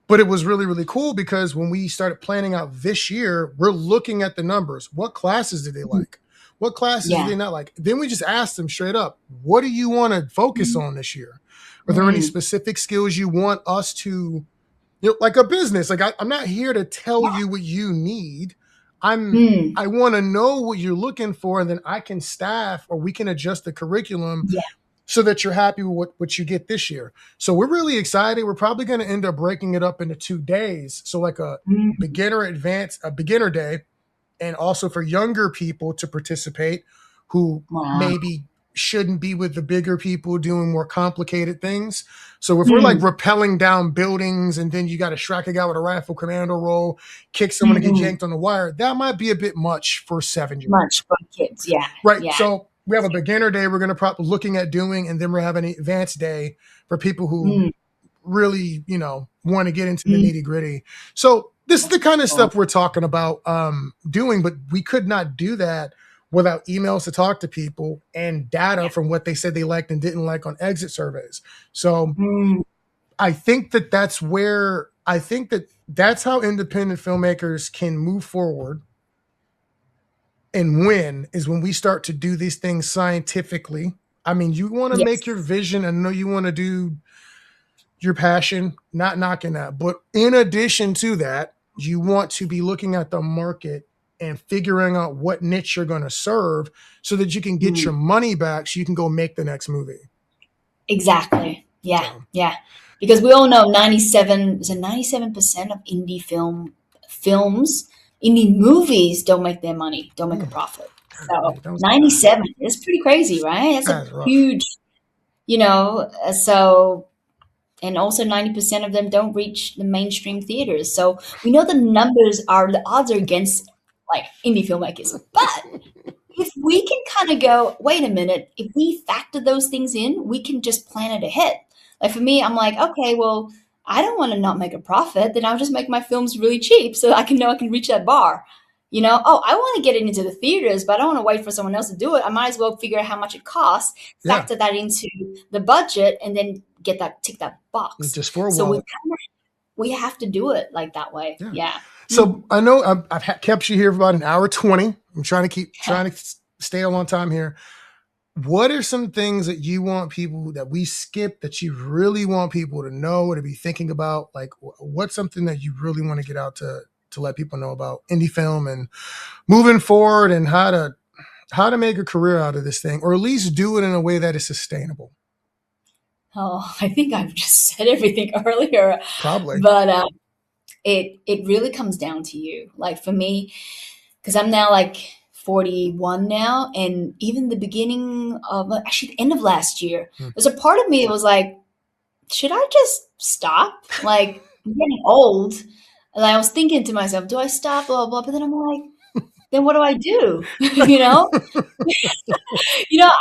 [SPEAKER 2] But it was really, really cool because when we started planning out this year, we're looking at the numbers. What classes did they like? What classes did
[SPEAKER 1] Yeah.
[SPEAKER 2] they not like? Then we just asked them straight up, what do you want to focus
[SPEAKER 1] Mm.
[SPEAKER 2] on this year? Are there any specific skills you want us to, like a business? Like I'm not here to tell you what you need.
[SPEAKER 1] Mm.
[SPEAKER 2] I want to know what you're looking for, and then I can staff or we can adjust the curriculum
[SPEAKER 1] Yeah.
[SPEAKER 2] so that you're happy with what you get this year. So we're really excited. We're probably going to end up breaking it up into 2 days. So like a
[SPEAKER 1] Mm.
[SPEAKER 2] a beginner day, and also for younger people to participate who
[SPEAKER 1] Wow.
[SPEAKER 2] maybe shouldn't be with the bigger people doing more complicated things. So if we're like
[SPEAKER 1] Mm.
[SPEAKER 2] rappelling down buildings and then you got to strike a guy with a rifle commando roll, kick someone and get
[SPEAKER 1] Mm.
[SPEAKER 2] yanked on the wire, that might be a bit much for 7-year-olds.
[SPEAKER 1] Much for kids. Yeah.
[SPEAKER 2] Right.
[SPEAKER 1] Yeah.
[SPEAKER 2] So we have a beginner day we're going to probably looking at doing, and then we're having an advanced day for people who
[SPEAKER 1] Mm.
[SPEAKER 2] really, want to get into the
[SPEAKER 1] Mm.
[SPEAKER 2] nitty gritty. So this is the
[SPEAKER 1] That's
[SPEAKER 2] kind of
[SPEAKER 1] cool.
[SPEAKER 2] stuff we're talking about doing, but we could not do that without emails to talk to people and data
[SPEAKER 1] Yeah.
[SPEAKER 2] from what they said they liked and didn't like on exit surveys. So
[SPEAKER 1] Mm.
[SPEAKER 2] I think that's how independent filmmakers can move forward and win, is when we start to do these things scientifically. I mean, you want to make your
[SPEAKER 1] Yes.
[SPEAKER 2] vision, and know you want to do your passion, not knocking that. But in addition to that, you want to be looking at the market and figuring out what niche you're going to serve so that you can get
[SPEAKER 1] Mm.
[SPEAKER 2] your money back so you can go make the next movie.
[SPEAKER 1] Exactly. Yeah.
[SPEAKER 2] So,
[SPEAKER 1] Yeah. Because we all know 97% of indie movies don't make their money, don't make a profit. So
[SPEAKER 2] that was
[SPEAKER 1] 97 is pretty crazy, right? That's a
[SPEAKER 2] that's rough.
[SPEAKER 1] huge, so, and also 90% of them don't reach the mainstream theaters. So we know the odds are against like indie filmmakers. But if we can kind of go, wait a minute, if we factor those things in, we can just plan it ahead. Like for me, I'm like, okay, well, I don't want to not make a profit. Then I'll just make my films really cheap so I can know I can reach that bar. Oh, I want to get it into the theaters, but I don't want to wait for someone else to do it. I might as well figure out how much it costs,
[SPEAKER 2] Yeah,
[SPEAKER 1] factor that into the budget, and then tick that box.
[SPEAKER 2] just for a
[SPEAKER 1] So
[SPEAKER 2] wallet.
[SPEAKER 1] we have to do it like that way.
[SPEAKER 2] Yeah.
[SPEAKER 1] Yeah.
[SPEAKER 2] So I know I've kept you here for about an hour 20. I'm trying to stay a long time here. What are some things that you want people that we skip that you really want people to know or to be thinking about? Like, what's something that you really want to get out to let people know about indie film and moving forward, and how to make a career out of this thing, or at least do it in a way that is sustainable?
[SPEAKER 1] Oh, I think I've just said everything earlier,
[SPEAKER 2] Probably.
[SPEAKER 1] but it really comes down to you. Like for me, because I'm now like 41 now, and even the beginning of actually the end of last year,
[SPEAKER 2] Hmm.
[SPEAKER 1] there's a part of me that was like, should I just stop? Like I'm getting old, and I was thinking to myself, do I stop? Blah blah. But then I'm like, then what do I do? you know,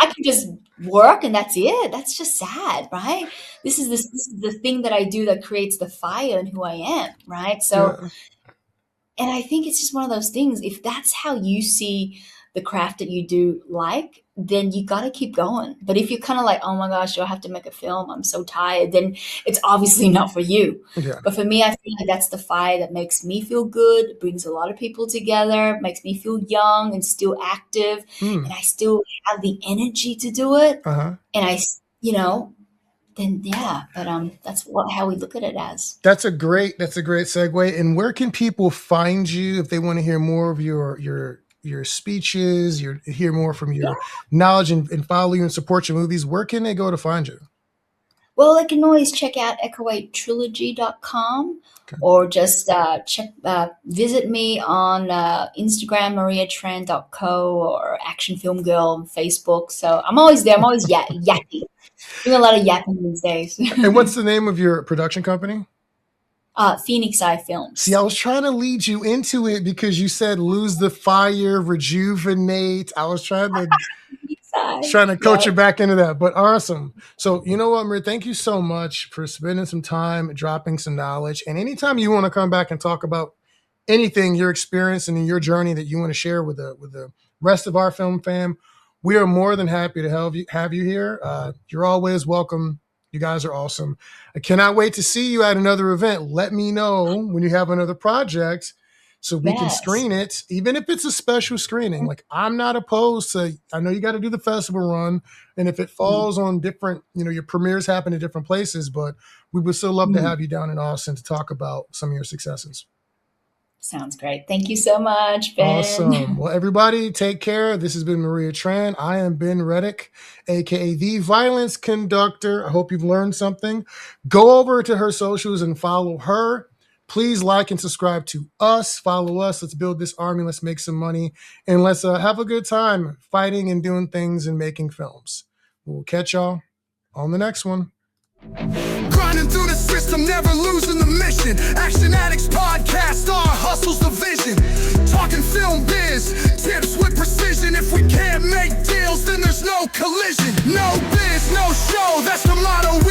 [SPEAKER 1] I can just work and that's it. That's just sad, right? This is the thing that I do that creates the fire in who I am, right? So,
[SPEAKER 2] Yeah.
[SPEAKER 1] and I think it's just one of those things. If that's how you see the craft that you do, like, then you got to keep going. But if you're kind of like, oh my gosh, do I have to make a film? I'm so tired. Then it's obviously not for you.
[SPEAKER 2] Yeah.
[SPEAKER 1] But for me, I feel like that's the fire that makes me feel good, brings a lot of people together, makes me feel young and still active,
[SPEAKER 2] Hmm.
[SPEAKER 1] and I still have the energy to do it.
[SPEAKER 2] Uh-huh.
[SPEAKER 1] And then yeah. But that's how we look at it as.
[SPEAKER 2] That's a great segue. And where can people find you if they want to hear more of your speeches, hear more from
[SPEAKER 1] Yeah.
[SPEAKER 2] your knowledge, and follow you and support your movies? Where can they go to find you?
[SPEAKER 1] Well, they can always check out echo8trilogy.com,
[SPEAKER 2] Okay.
[SPEAKER 1] or just visit me on Instagram, mariatran.co, or Action Film Girl on Facebook. So I'm always there. I'm always yapping. Doing a lot of yapping these days.
[SPEAKER 2] And what's the name of your production company?
[SPEAKER 1] Phoenix Eye
[SPEAKER 2] See, I
[SPEAKER 1] Films.
[SPEAKER 2] was trying to lead you into it because you said lose the fire, rejuvenate. I was
[SPEAKER 1] Phoenix Eye.
[SPEAKER 2] trying to coach you
[SPEAKER 1] Yep.
[SPEAKER 2] back into that, but awesome. So, you know what, Maria, thank you so much for spending some time, dropping some knowledge. And anytime you want to come back and talk about anything, your experience and your journey that you want to share with the rest of our film fam, we are more than happy to have you here. You're always welcome. You guys are awesome. I cannot wait to see you at another event. Let me know when you have another project so we can
[SPEAKER 1] Yes.
[SPEAKER 2] screen it, even if it's a special screening. Like, I'm not opposed to, I know you got to do the festival run. And if it
[SPEAKER 1] Mhm.
[SPEAKER 2] falls on different, your premieres happen in different places, but we would still love to
[SPEAKER 1] Mhm.
[SPEAKER 2] have you down in Austin to talk about some of your successes.
[SPEAKER 1] Sounds great. Thank you so much,
[SPEAKER 2] Awesome.
[SPEAKER 1] Ben.
[SPEAKER 2] Well, everybody, take care. This has been Maria Tran. I am Ben Reddick, aka the Violence Conductor. I hope you've learned something. Go over to her socials and follow her. Please like and subscribe to us. Follow us. Let's build this army. Let's make some money. And let's have a good time fighting and doing things and making films. We'll catch y'all on the next one.
[SPEAKER 3] Grinding through the system, never losing the mission. Action Addicts Podcast, our hustle's the vision. Talking film biz, tips with precision. If we can't make deals, then there's no collision. No biz, no show, that's the motto